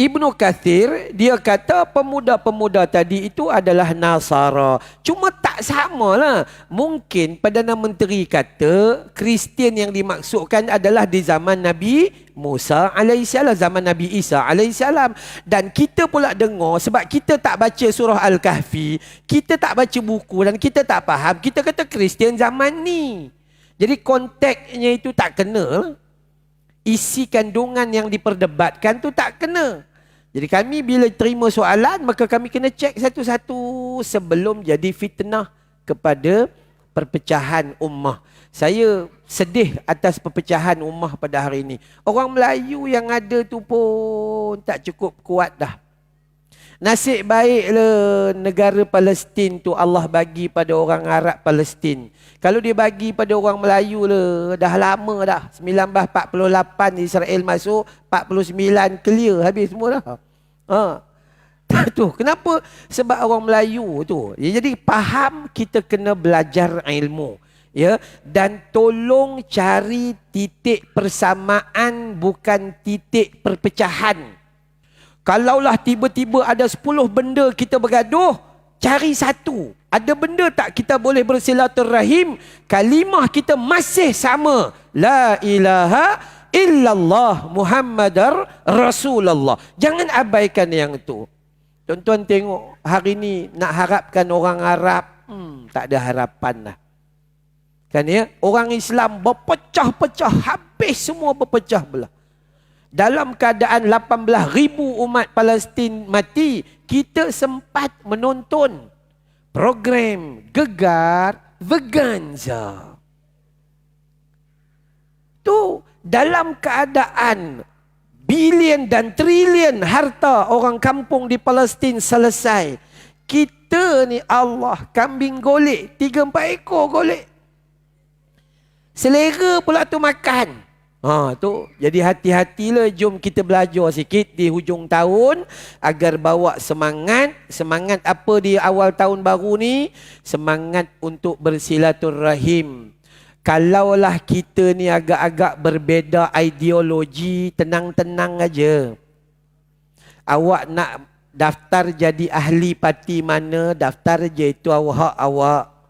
Ibnu Katsir dia kata pemuda-pemuda tadi itu adalah Nasara. Cuma tak samalah. Mungkin Perdana Menteri kata Kristian yang dimaksudkan adalah di zaman Nabi Musa alaihissalam, zaman Nabi Isa alaihissalam. Dan kita pula dengar, sebab kita tak baca surah Al-Kahfi, kita tak baca buku dan kita tak faham, kita kata Kristian zaman ni. Jadi konteksnya itu tak kena. Isi kandungan yang diperdebatkan tu tak kena. Jadi kami bila terima soalan, maka kami kena cek satu-satu sebelum jadi fitnah kepada perpecahan ummah. Saya sedih atas perpecahan ummah pada hari ini. Orang Melayu yang ada tu pun tak cukup kuat dah. Nasib baiklah negara Palestin tu Allah bagi pada orang Arab Palestin. Kalau dia bagi pada orang Melayu lah, dah lama dah. 1948 Israel masuk, 49 clear habis semua dah. Tu kenapa? Sebab orang Melayu tu. Jadi faham, kita kena belajar ilmu. Ya, dan tolong cari titik persamaan bukan titik perpecahan. Kalaulah tiba-tiba ada 10 benda kita bergaduh, cari satu. Ada benda tak kita boleh bersilaturahim, kalimah kita masih sama. La ilaha illallah Muhammadar Rasulullah. Jangan abaikan yang itu. Tuan-tuan tengok hari ni nak harapkan orang Arab, tak ada harapan lah. Kan ya, orang Islam berpecah-pecah, habis semua berpecah belah. Dalam keadaan 18,000 umat Palestin mati, kita sempat menonton program Gegar Veganza. Tu dalam keadaan bilion dan trilion harta orang kampung di Palestin selesai. Kita ni Allah kambing golek, 3-4 ekor golek. Selera pula tu makan. Tu jadi hati-hatilah, jom kita belajar sikit di hujung tahun agar bawa semangat. Semangat apa di awal tahun baru ni? Semangat untuk bersilaturahim. Kalaulah kita ni agak-agak berbeza ideologi, tenang-tenang aja. Awak nak daftar jadi ahli parti mana, daftar je, itu awak.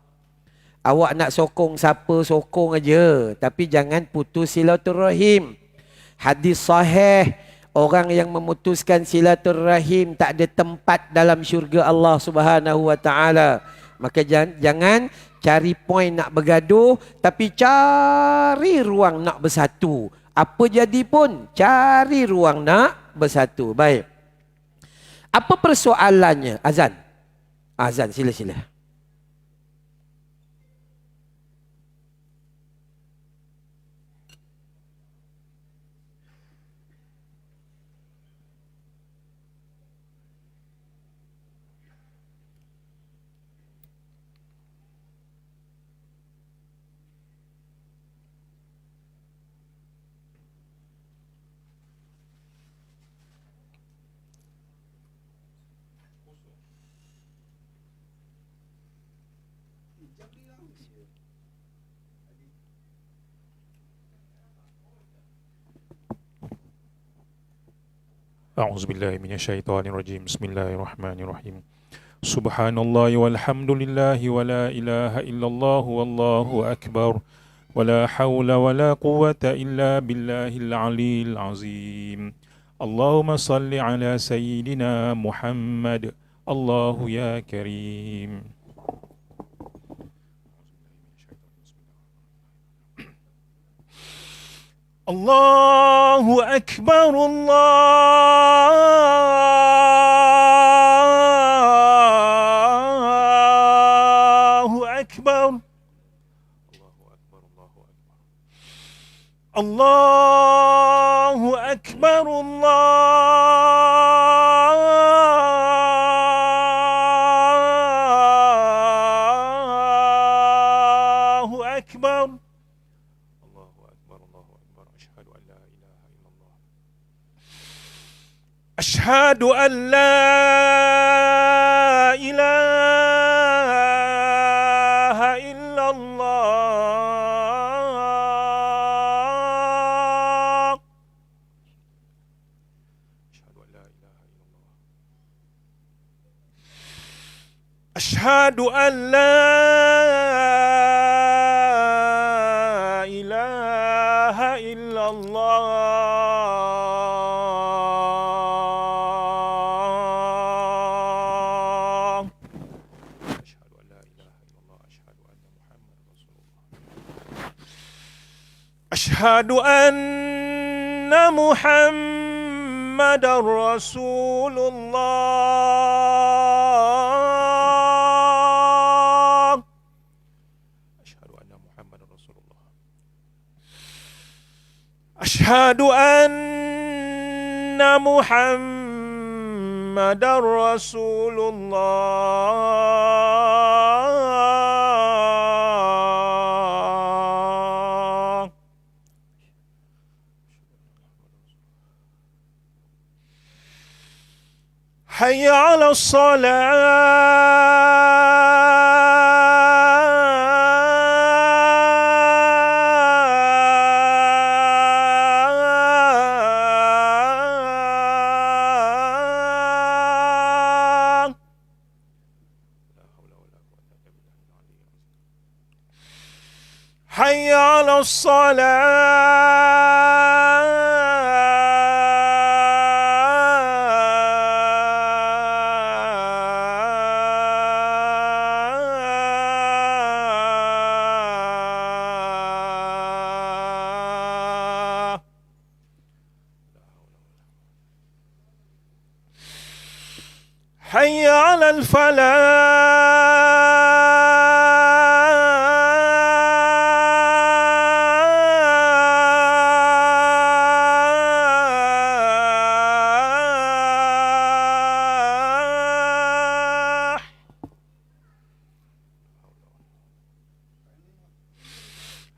Awak nak sokong siapa, sokong aja. Tapi jangan putus silaturahim. Hadis sahih, orang yang memutuskan silaturahim tak ada tempat dalam syurga Allah Subhanahu wa taala. Maka jangan cari poin nak bergaduh, tapi cari ruang nak bersatu. Apa jadi pun, cari ruang nak bersatu. Baik. Apa persoalannya? Azan. Azan, sila-sila. أعوذ بالله من الشيطان الرجيم بسم الله الرحمن الرحيم سبحان الله والحمد لله ولا إله إلا الله والله أكبر ولا حول ولا قوة إلا بالله العلي العظيم اللهم صل على سيدنا محمد الله يا كريم الله أكبر الله أكبر الله أكبر الله أكبر أشهد أن لا إله إلا الله أشهد أن لا إله إلا الله أشهد أن محمد رسول الله أشهد أن محمد رسول الله أشهد أن محمد رسول الله حي على الصلاة الصلاة حي على الفلاح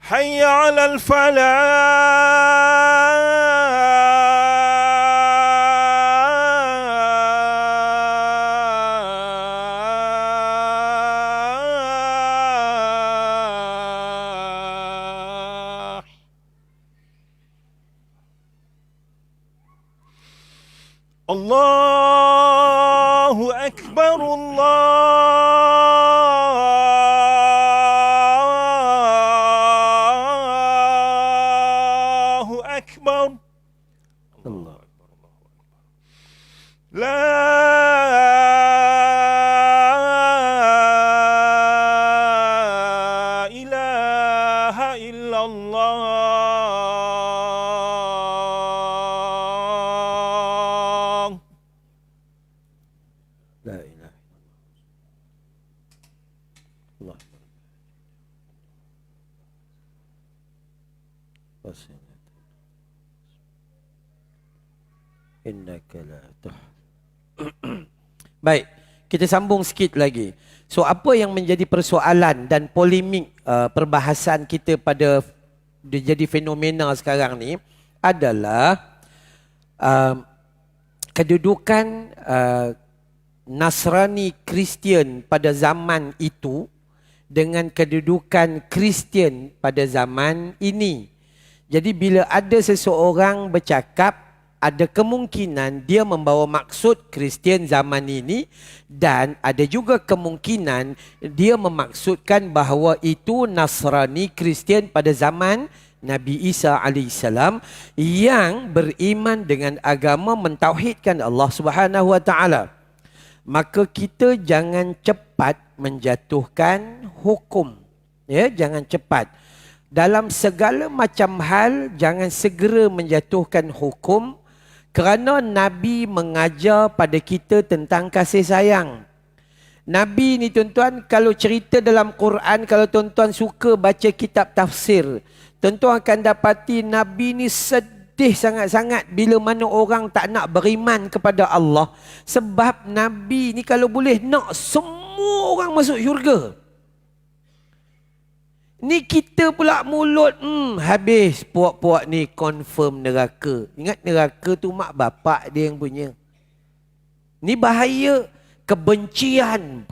حي على الفلاح الله أكبر الله أكبر Allah. لا إله إلا الله La ilaha illallah. Wassalam. Innaka la tuh. Baik, kita sambung sikit lagi. So apa yang menjadi persoalan dan polemik perbahasan kita pada jadi fenomena sekarang ni adalah kedudukan Nasrani Kristian pada zaman itu dengan kedudukan Kristian pada zaman ini. Jadi bila ada seseorang bercakap, ada kemungkinan dia membawa maksud Kristian zaman ini dan ada juga kemungkinan dia memaksudkan bahawa itu Nasrani Kristian pada zaman Nabi Isa AS yang beriman dengan agama mentauhidkan Allah Subhanahu Wa Taala. Maka kita jangan cepat menjatuhkan hukum. Ya, jangan cepat. Dalam segala macam hal jangan segera menjatuhkan hukum kerana Nabi mengajar pada kita tentang kasih sayang. Nabi ni tuan-tuan kalau cerita dalam Quran, kalau tuan-tuan suka baca kitab tafsir, tuan-tuan akan dapati Nabi ni sedih sangat-sangat bila mana orang tak nak beriman kepada Allah. Sebab Nabi ni kalau boleh nak semua orang masuk syurga. Ni kita pula mulut, habis puak-puak ni confirm neraka. Ingat neraka tu mak bapak dia yang punya. Ni bahaya. Kebencian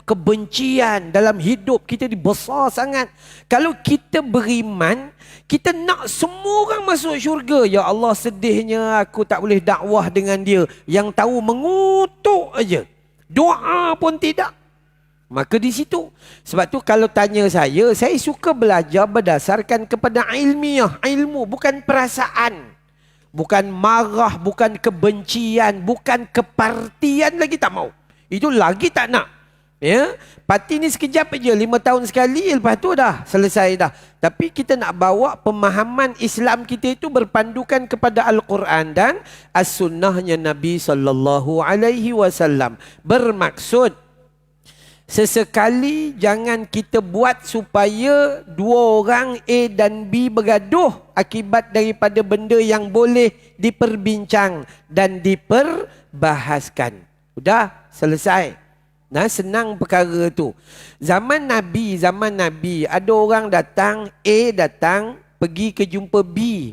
dalam hidup kita ni besar sangat. Kalau kita beriman, kita nak semua orang masuk syurga. Ya Allah, sedihnya aku tak boleh dakwah dengan dia. Yang tahu mengutuk aja. Doa pun tidak. Maka di situ. Sebab tu kalau tanya saya suka belajar berdasarkan kepada ilmiah. Ilmu, bukan perasaan. Bukan marah, bukan kebencian, bukan kepartian lagi tak mau. Itu lagi tak nak. Ya, parti ni sekejap aja, 5 tahun sekali, lepas tu dah selesai dah. Tapi kita nak bawa pemahaman Islam kita itu berpandukan kepada Al-Quran dan As-Sunnahnya Nabi SAW. Bermaksud sesekali jangan kita buat supaya dua orang A dan B bergaduh akibat daripada benda yang boleh diperbincang dan diperbahaskan. Udah selesai. Nah, senang perkara tu. Zaman Nabi ada orang datang, A datang pergi ke jumpa B.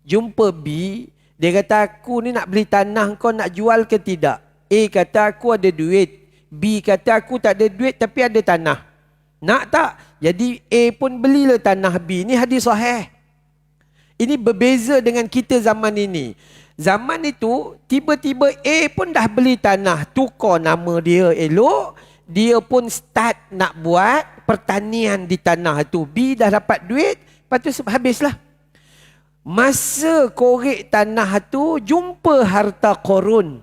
Jumpa B, dia kata aku ni nak beli tanah, kau nak jual ke tidak? A kata aku ada duit. B kata aku tak ada duit tapi ada tanah. Nak tak? Jadi A pun belilah tanah B. Ini hadis sahih. Ini berbeza dengan kita zaman ini. Zaman itu tiba-tiba A pun dah beli tanah, tukar nama dia elok, dia pun start nak buat pertanian di tanah itu. B dah dapat duit, Lepas tu habislah. Masa korek tanah tu jumpa harta korun.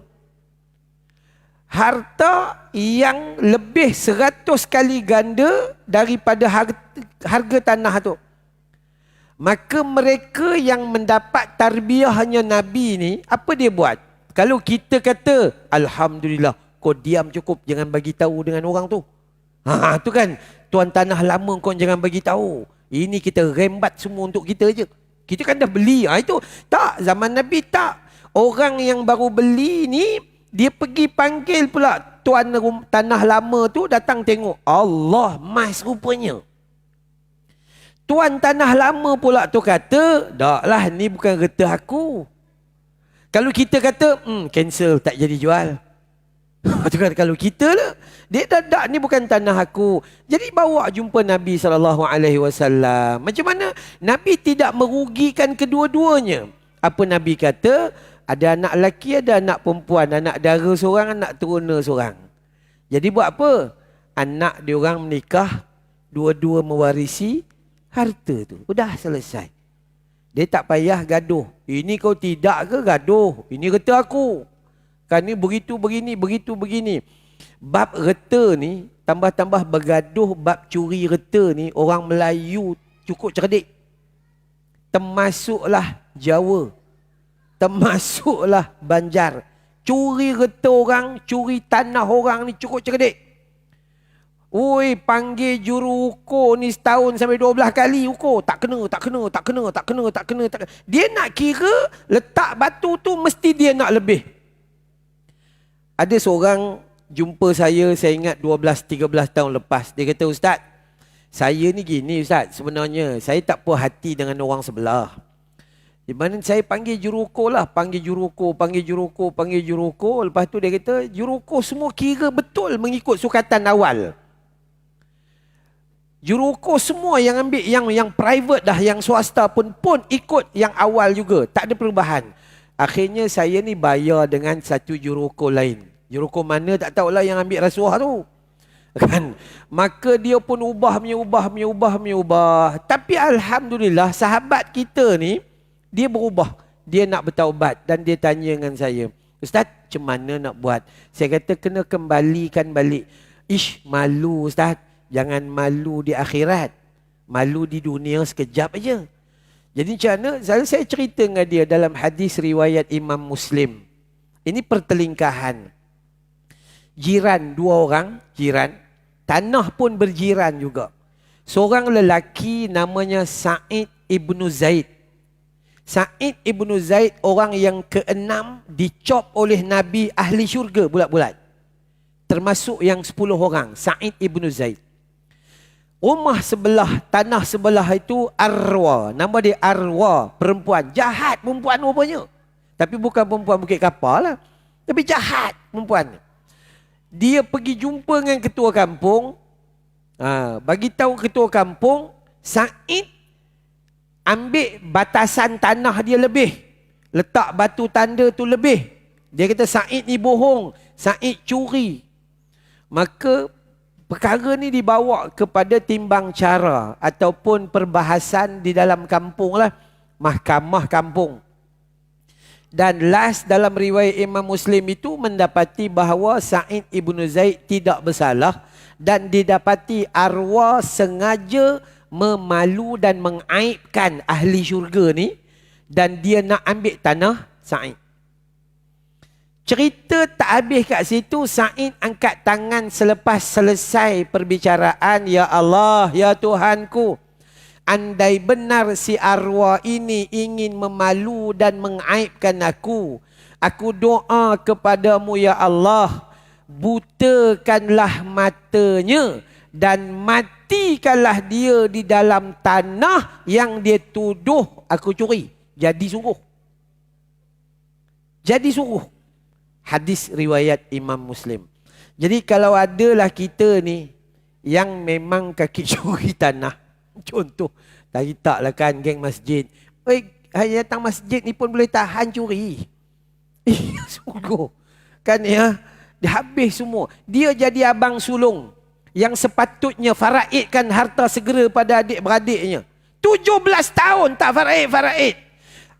Harta yang lebih 100 kali ganda daripada harga tanah tu. Maka mereka yang mendapat tarbiyahnya Nabi ni, apa dia buat? Kalau kita kata, Alhamdulillah, kau diam cukup, jangan bagi tahu dengan orang tu. Tu kan, tuan tanah lama kau jangan bagi tahu. Ini kita rembat semua untuk kita je. Kita kan dah beli. Itu tak, zaman Nabi tak. Orang yang baru beli ni, dia pergi panggil pula tuan tanah lama tu datang tengok. Allah, mas rupanya. Tuan tanah lama pula tu kata, tak lah, ni bukan getah aku. Kalau kita kata, cancel, tak jadi jual. Tu kan, kalau kita lah, dia tak, ni bukan tanah aku. Jadi bawa jumpa Nabi SAW. Macam mana? Nabi tidak merugikan kedua-duanya. Apa Nabi kata? Ada anak lelaki, ada anak perempuan. Anak dara seorang, anak teruna seorang. Jadi buat apa? Anak diorang menikah, dua-dua mewarisi harta tu. Udah selesai. Dia tak payah gaduh. Ini kau tidak ke gaduh? Ini reta aku. Kan ni begitu begini, begitu begini. Bab reta ni, tambah-tambah bergaduh bab curi reta ni, orang Melayu cukup cerdik. Termasuklah Jawa. Termasuklah Banjar. Curi reta orang, curi tanah orang ni cukup cerdik. Oi, panggil juru ukur ni setahun sampai 12 kali ukur. Tak kena, tak kena, tak kena, tak kena, tak kena, tak kena. Dia nak kira letak batu tu mesti dia nak lebih. Ada seorang jumpa saya ingat 12-13 tahun lepas. Dia kata, Ustaz, saya ni gini Ustaz, sebenarnya saya tak puas hati dengan orang sebelah. Di mana saya panggil juru ukur lah. Panggil juru ukur, panggil juru ukur, panggil juru ukur. Lepas tu dia kata, juru ukur semua kira betul mengikut sukatan awal. Juru ukur semua yang ambil yang private dah, yang swasta pun ikut yang awal juga. Tak ada perubahan. Akhirnya saya ni bayar dengan satu juru ukur lain. Juru ukur mana tak tahulah yang ambil rasuah tu. Kan? Maka dia pun ubah. Tapi Alhamdulillah sahabat kita ni, dia berubah. Dia nak bertaubat dan dia tanya dengan saya, Ustaz, macam mana nak buat? Saya kata kena kembalikan balik. Ish, malu Ustaz. Jangan malu di akhirat. Malu di dunia sekejap aja. Jadi macam mana? Saya cerita dengan dia dalam hadis riwayat Imam Muslim. Ini pertelingkahan. Jiran, dua orang, jiran. Tanah pun berjiran juga. Seorang lelaki namanya Sa'id ibnu Zaid. Sa'id ibnu Zaid orang yang keenam dicop oleh Nabi ahli syurga bulat-bulat. Termasuk yang 10 orang. Sa'id ibnu Zaid. Rumah sebelah, tanah sebelah itu Arwa. Nama dia Arwa. Perempuan. Jahat perempuan rupanya. Tapi bukan perempuan bukit kapal lah. Tapi jahat perempuan. Dia pergi jumpa dengan ketua kampung. Bagi tahu ketua kampung, Sa'id ambil batasan tanah dia lebih. Letak batu tanda tu lebih. Dia kata Sa'id ni bohong. Sa'id curi. Maka perkara ni dibawa kepada timbang cara ataupun perbahasan di dalam kampung lah. Mahkamah kampung. Dan last dalam riwayat Imam Muslim itu mendapati bahawa Sa'id ibnu Zaid tidak bersalah. Dan didapati Arwah sengaja memalu dan mengaibkan ahli syurga ni. Dan dia nak ambil tanah Sa'id. Cerita tak habis kat situ, Sa'id angkat tangan selepas selesai perbicaraan. Ya Allah, ya Tuhanku, andai benar si arwah ini ingin memalu dan mengaibkan aku doa kepadamu ya Allah, butakanlah matanya dan matikanlah dia di dalam tanah yang dia tuduh aku curi. Jadi sungguh. Hadis riwayat Imam Muslim. Jadi kalau adalah kita ni yang memang kaki curi tanah. Contoh, tadi taklah kan geng masjid. Hanya datang masjid ni pun boleh tahan curi. Sungguh. Kan ya, dia habis semua. Dia jadi abang sulung yang sepatutnya faraidkan harta segera pada adik-beradiknya. 17 tahun tak faraid.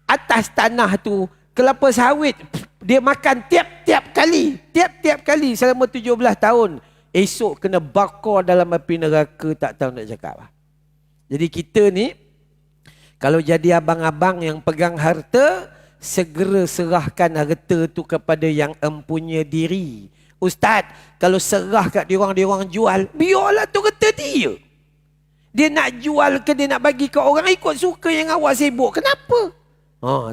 Atas tanah tu, kelapa sawit, dia makan tiap-tiap kali selama 17 tahun. Esok kena bakar dalam api neraka, tak tahu nak cakap apa. Jadi kita ni, kalau jadi abang-abang yang pegang harta, segera serahkan harta tu kepada yang empunya diri. Ustaz, kalau serah kat diorang jual, biarlah tu harta dia. Dia nak jual ke dia nak bagi ke orang, ikut suka yang awak sibuk. Kenapa?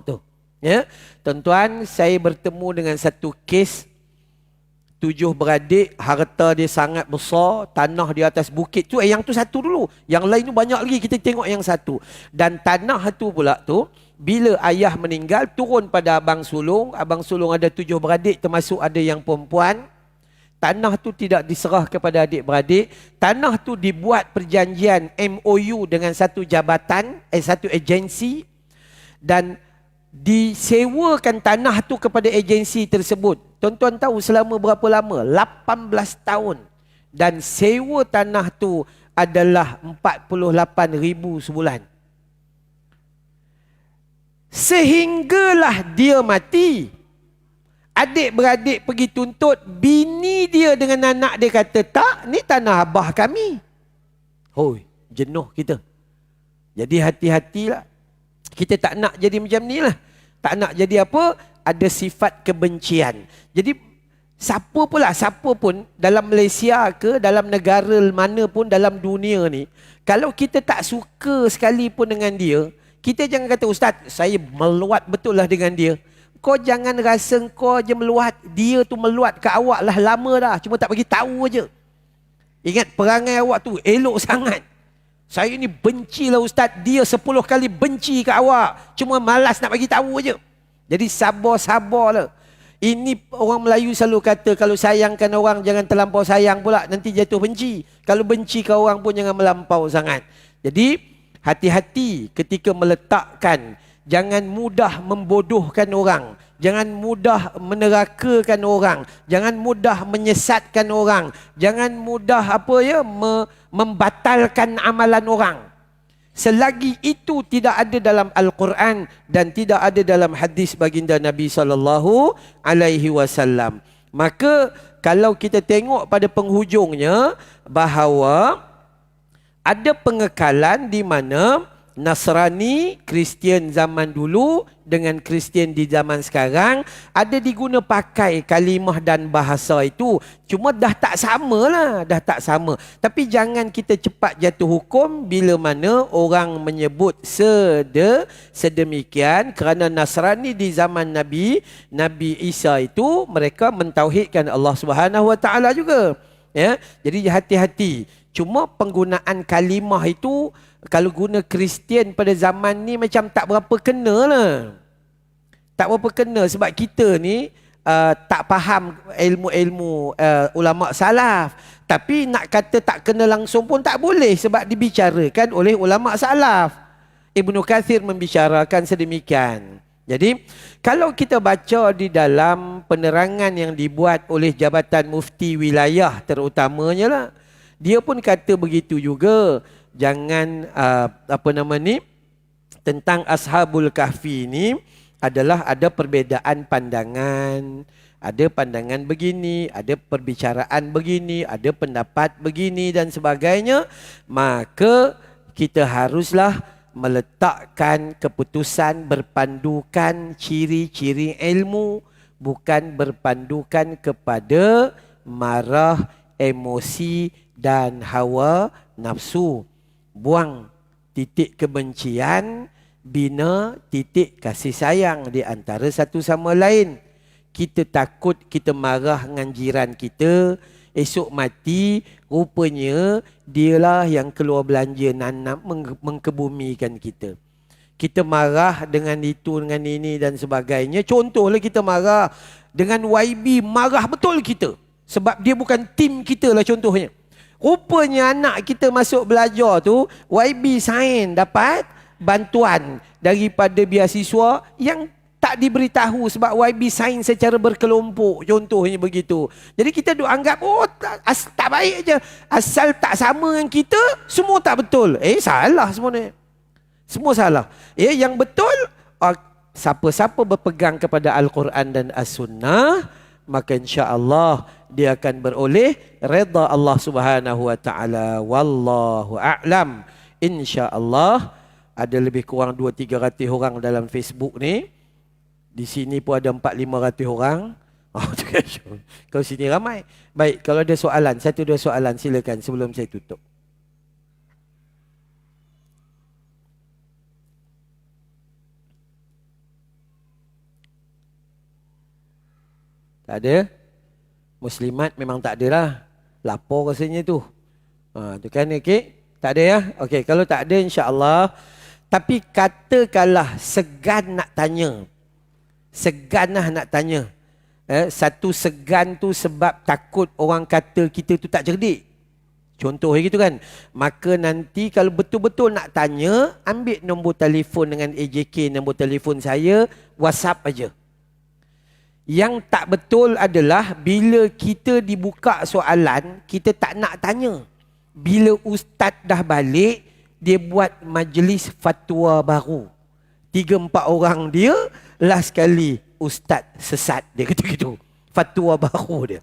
Tu. Ya. Tuan-tuan, saya bertemu dengan satu kes 7 beradik, harta dia sangat besar, tanah di atas bukit tu. Yang tu satu dulu. Yang lain tu banyak lagi, kita tengok yang satu. Dan tanah tu pula tu, bila ayah meninggal, turun pada abang sulung. Abang sulung ada 7 beradik, termasuk ada yang perempuan. Tanah tu tidak diserah kepada adik-beradik. Tanah tu dibuat perjanjian MOU dengan satu jabatan, satu agensi. Dan disewakan tanah tu kepada agensi tersebut. Tuan-tuan tahu selama berapa lama? 18 tahun. Dan sewa tanah tu adalah 48,000 sebulan. Sehinggalah dia mati. Adik-beradik pergi tuntut, bini dia dengan anak dia kata, tak, ni tanah abah kami. Hoi, jenuh kita. Jadi hati-hatilah. Kita tak nak jadi macam ni lah. Tak nak jadi apa? Ada sifat kebencian. Jadi siapa pun dalam Malaysia ke, dalam negara mana pun dalam dunia ni, kalau kita tak suka sekali pun dengan dia, kita jangan kata, Ustaz, saya meluat betul lah dengan dia. Kau jangan rasa kau je meluat. Dia tu meluat ke awak lah lama dah. Cuma tak bagi tahu je. Ingat perangai awak tu elok sangat. Saya ni benci lah Ustaz. Dia 10 kali benci ke awak. Cuma malas nak bagi tahu je. Jadi sabar-sabarlah. Ini orang Melayu selalu kata, kalau sayangkan orang jangan terlampau sayang pula. Nanti jatuh benci. Kalau benci ke orang pun jangan melampau sangat. Jadi hati-hati ketika meletakkan. Jangan mudah membodohkan orang. Jangan mudah menerakakan orang. Jangan mudah menyesatkan orang. Jangan mudah membatalkan amalan orang. Selagi itu tidak ada dalam Al-Quran dan tidak ada dalam hadis baginda Nabi SAW, maka kalau kita tengok pada penghujungnya bahawa ada pengekalan di mana Nasrani, Kristian zaman dulu dengan Kristian di zaman sekarang ada diguna pakai kalimah dan bahasa itu. Cuma dah tak sama lah, dah tak sama. Tapi jangan kita cepat jatuh hukum bila mana orang menyebut sedemikian, kerana Nasrani di zaman Nabi Isa itu mereka mentauhidkan Allah Subhanahu Wa Taala juga. Ya, jadi hati-hati. Cuma penggunaan kalimah itu kalau guna Kristian pada zaman ni macam tak berapa kena lah. Tak berapa kena sebab kita ni tak faham ilmu-ilmu ulama salaf. Tapi nak kata tak kena langsung pun tak boleh sebab dibicarakan oleh ulama salaf. Ibnu Kathir membicarakan sedemikian. Jadi kalau kita baca di dalam penerangan yang dibuat oleh Jabatan Mufti Wilayah terutamanya lah, dia pun kata begitu juga. Jangan tentang Ashabul Kahfi ni adalah ada perbezaan pandangan. Ada pandangan begini, ada perbicaraan begini, ada pendapat begini dan sebagainya. Maka kita haruslah meletakkan keputusan berpandukan ciri-ciri ilmu, bukan berpandukan kepada marah, emosi dan hawa nafsu. Buang titik kebencian, bina titik kasih sayang di antara satu sama lain. Kita takut kita marah dengan jiran kita, esok mati, rupanya dialah yang keluar belanja nanam mengkebumikan kita. Kita marah dengan itu, dengan ini dan sebagainya. Contohlah kita marah dengan YB, marah betul kita. Sebab dia bukan tim kita lah contohnya. Rupanya anak kita masuk belajar tu, YB sign dapat bantuan daripada beasiswa yang tak diberitahu sebab YB sign secara berkelompok, contohnya begitu. Jadi kita duk anggap tak baik je. Asal tak sama dengan kita, semua tak betul. Salah sebenarnya. Semua salah. Ya, yang betul, siapa-siapa berpegang kepada Al-Quran dan As-Sunnah, maka insya-Allah dia akan beroleh redha Allah Subhanahu wa taala. Wallahu a'lam. Insya-Allah. Ada lebih kurang 200-300 orang dalam Facebook ni. Di sini pun ada 400-500 orang. Kalau sini ramai. Baik, kalau ada soalan, 1-2 soalan silakan sebelum saya tutup. Tak ada? Muslimat memang tak ada lah. Lapor rasanya tu. Tu kan, okey? Tak ada ya? Okey, kalau tak ada insya-Allah. Tapi katakanlah segan nak tanya. Segan lah nak tanya. Satu segan tu sebab takut orang kata kita tu tak cerdik. Contoh gitu kan. Maka nanti kalau betul-betul nak tanya, ambil nombor telefon dengan AJK, nombor telefon saya, WhatsApp aja. Yang tak betul adalah bila kita dibuka soalan, kita tak nak tanya. Bila ustaz dah balik, dia buat majlis fatwa baru. 3-4 orang dia, last sekali ustaz sesat. Dia kata gitu. Fatwa baru dia.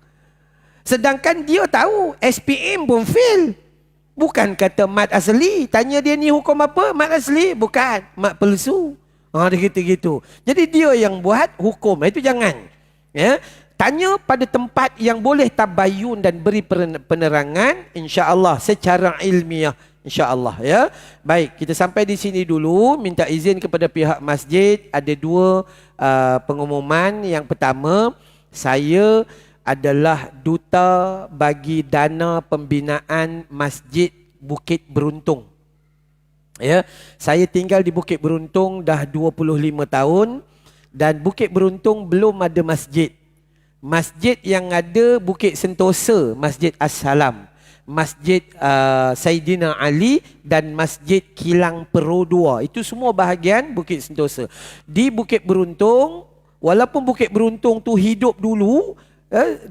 Sedangkan dia tahu SPM pun fail. Bukan kata mat asli. Tanya dia ni hukum apa? Mat asli? Bukan. Mat palsu. Dia kata gitu. Jadi dia yang buat hukum. Itu jangan. Ya. Tanya pada tempat yang boleh tabayun dan beri penerangan. InsyaAllah secara ilmiah. InsyaAllah ya. Baik, kita sampai di sini dulu. Minta izin kepada pihak masjid. Ada 2 pengumuman. Yang pertama, saya adalah duta bagi dana pembinaan Masjid Bukit Beruntung. Ya, saya tinggal di Bukit Beruntung dah 25 tahun dan Bukit Beruntung belum ada masjid. Masjid yang ada Bukit Sentosa, Masjid As-Salam, Masjid Saidina Ali dan Masjid Kilang Peru 2. Itu semua bahagian Bukit Sentosa. Di Bukit Beruntung, walaupun Bukit Beruntung tu hidup dulu,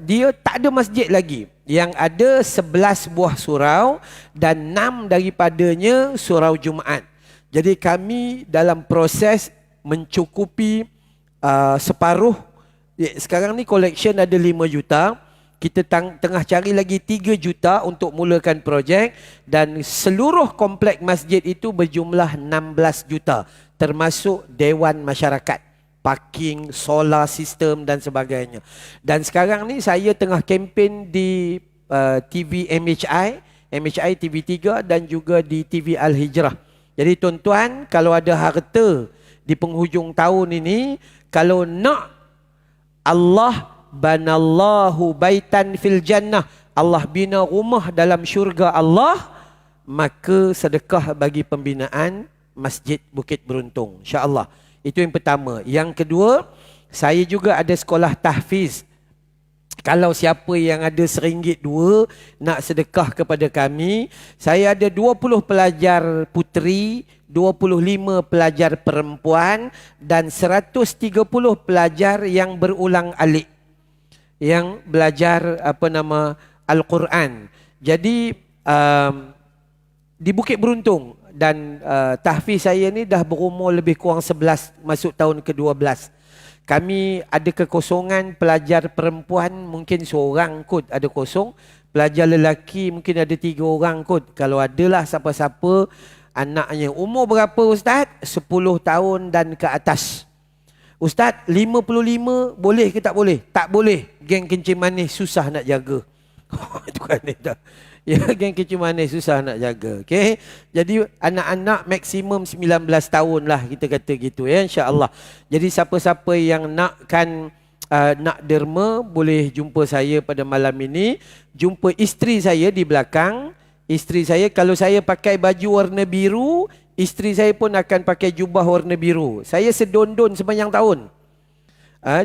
dia tak ada masjid lagi. Yang ada 11 buah surau dan 6 daripadanya surau Jumaat. Jadi kami dalam proses mencukupi separuh. Sekarang ni collection ada 5 juta. Kita tengah cari lagi 3 juta untuk mulakan projek. Dan seluruh komplek masjid itu berjumlah 16 juta. Termasuk Dewan Masyarakat, parking, solar system dan sebagainya. Dan sekarang ni saya tengah kempen di TV MHI, MHI TV3 dan juga di TV Al-Hijrah. Jadi tuan-tuan, kalau ada harta di penghujung tahun ini, kalau nak Allah banallahu baitan fil jannah, Allah bina rumah dalam syurga Allah, maka sedekah bagi pembinaan Masjid Bukit Beruntung, insya-Allah. Itu yang pertama. Yang kedua, saya juga ada sekolah tahfiz. Kalau siapa yang ada RM1 2 nak sedekah kepada kami, saya ada 20 pelajar puteri, 25 pelajar perempuan dan 130 pelajar yang berulang alik, yang belajar Al-Quran. Jadi di Bukit Beruntung dan tahfiz saya ni dah berumur lebih kurang 11 masuk tahun ke-12. Kami ada kekosongan pelajar perempuan mungkin seorang kot ada kosong. Pelajar lelaki mungkin ada 3 orang kot. Kalau adalah siapa-siapa anaknya. Umur berapa Ustaz? 10 tahun dan ke atas. Ustaz, 55 boleh ke tak boleh? Tak boleh. Geng kencing manis susah nak jaga. Itu kan dah. Ya, geng kencing manis susah nak jaga. Okey. Jadi anak-anak maksimum 19 tahun lah kita kata gitu ya, insya-Allah. Jadi siapa-siapa yang nakkan nak derma boleh jumpa saya pada malam ini. Jumpa isteri saya di belakang. Isteri saya, kalau saya pakai baju warna biru, isteri saya pun akan pakai jubah warna biru. Saya sedondon sepanjang tahun.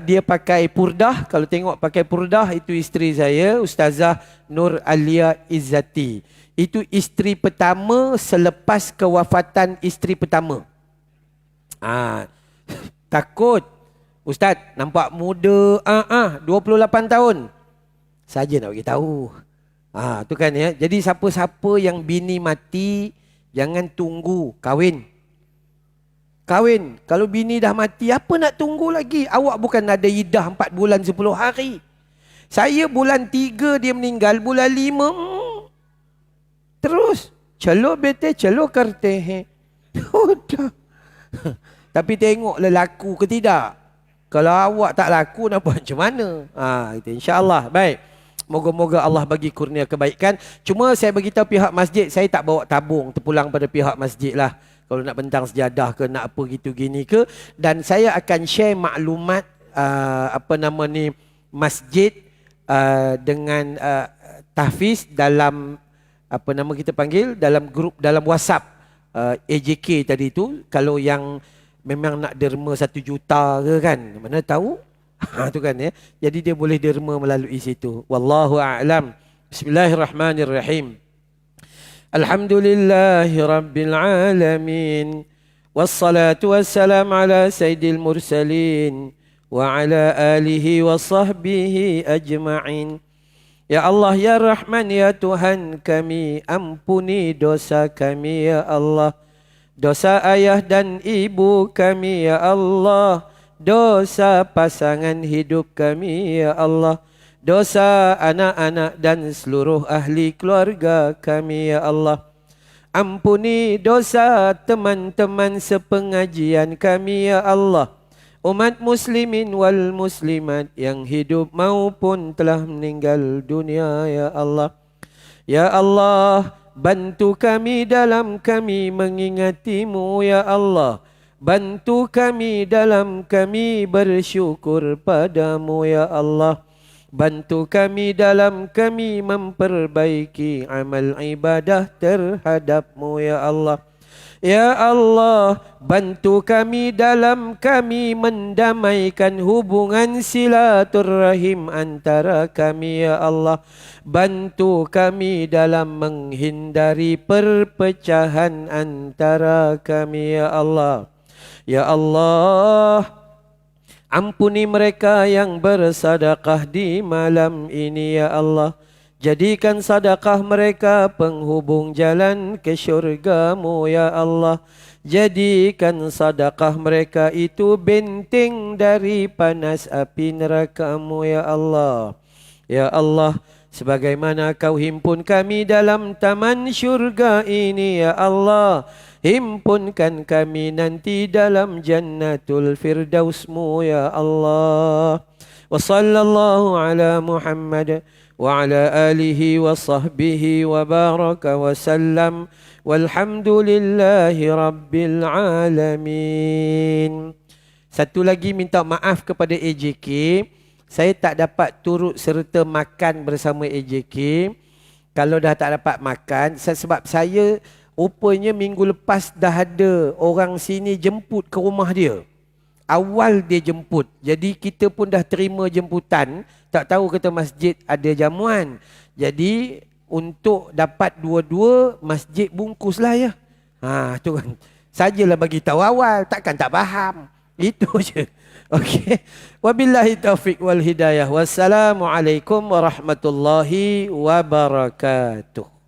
Dia pakai purdah. Kalau tengok pakai purdah, itu isteri saya, Ustazah Nur Alia Izzati. Itu isteri pertama selepas kewafatan isteri pertama. Takut Ustaz nampak muda, 28 tahun saja nak bagi tahu. Tu kan ya. Jadi siapa-siapa yang bini mati, jangan tunggu kahwin. Kahwin. Kalau bini dah mati, apa nak tunggu lagi? Awak bukan ada iddah 4 bulan 10 hari. Saya bulan 3 dia meninggal, bulan 5 terus. Celo bete, celo karte. Udah. Tapi tengoklah laku ke tidak. Kalau awak tak laku, nak buat macam mana? Itu insyaAllah. Baik. Moga-moga Allah bagi kurnia kebaikan. Cuma saya beritahu pihak masjid, saya tak bawa tabung, terpulang pada pihak masjid lah. Kalau nak bentang sejadah ke, nak apa gitu gini ke. Dan saya akan share maklumat masjid dengan tahfiz dalam kita panggil dalam grup, dalam WhatsApp AJK tadi tu. Kalau yang memang nak derma 1 juta ke kan, mana tahu. Tu kan ya. Jadi dia boleh derma melalui situ. Wallahu a'lam. Bismillahirrahmanirrahim. Alhamdulillahi rabbil alamin. Wassalatu wassalamu ala sayyidil mursalin wa ala alihi wa sahbihi ajma'in. Ya Allah, ya Rahman, ya Tuhan kami, ampuni dosa kami ya Allah. Dosa ayah dan ibu kami ya Allah. Dosa pasangan hidup kami ya Allah. Dosa anak-anak dan seluruh ahli keluarga kami ya Allah. Ampuni dosa teman-teman sepengajian kami ya Allah. Umat muslimin wal muslimat yang hidup maupun telah meninggal dunia ya Allah. Ya Allah, bantu kami dalam kami mengingatimu ya Allah. Bantu kami dalam kami bersyukur padamu ya Allah. Bantu kami dalam kami memperbaiki amal ibadah terhadapmu ya Allah. Ya Allah, bantu kami dalam kami mendamaikan hubungan silaturrahim antara kami ya Allah. Bantu kami dalam menghindari perpecahan antara kami ya Allah. Ya Allah, ampuni mereka yang bersedekah di malam ini ya Allah. Jadikan sedekah mereka penghubung jalan ke syurga-Mu ya Allah. Jadikan sedekah mereka itu benteng dari panas api neraka-Mu ya Allah. Ya Allah, sebagaimana Kau himpun kami dalam taman syurga ini ya Allah, himpunkan kami nanti dalam jannatul firdaus-Mu ya Allah. Wa sallallahu ala Muhammad wa ala alihi wa sahbihi wa baraka wa sallam. Walhamdulillahi rabbil alamin. Satu lagi, minta maaf kepada AJK. Saya tak dapat turut serta makan bersama AJK. Kalau dah tak dapat makan, sebab saya rupanya minggu lepas dah ada orang sini jemput ke rumah dia. Awal dia jemput. Jadi kita pun dah terima jemputan. Tak tahu kata masjid ada jamuan. Jadi untuk dapat dua-dua, masjid bungkuslah ya. Tu kan. Sajalah bagi tahu awal. Takkan tak faham. Itu je. Okey. Wabillahi taufiq wal hidayah. Wassalamualaikum warahmatullahi wabarakatuh.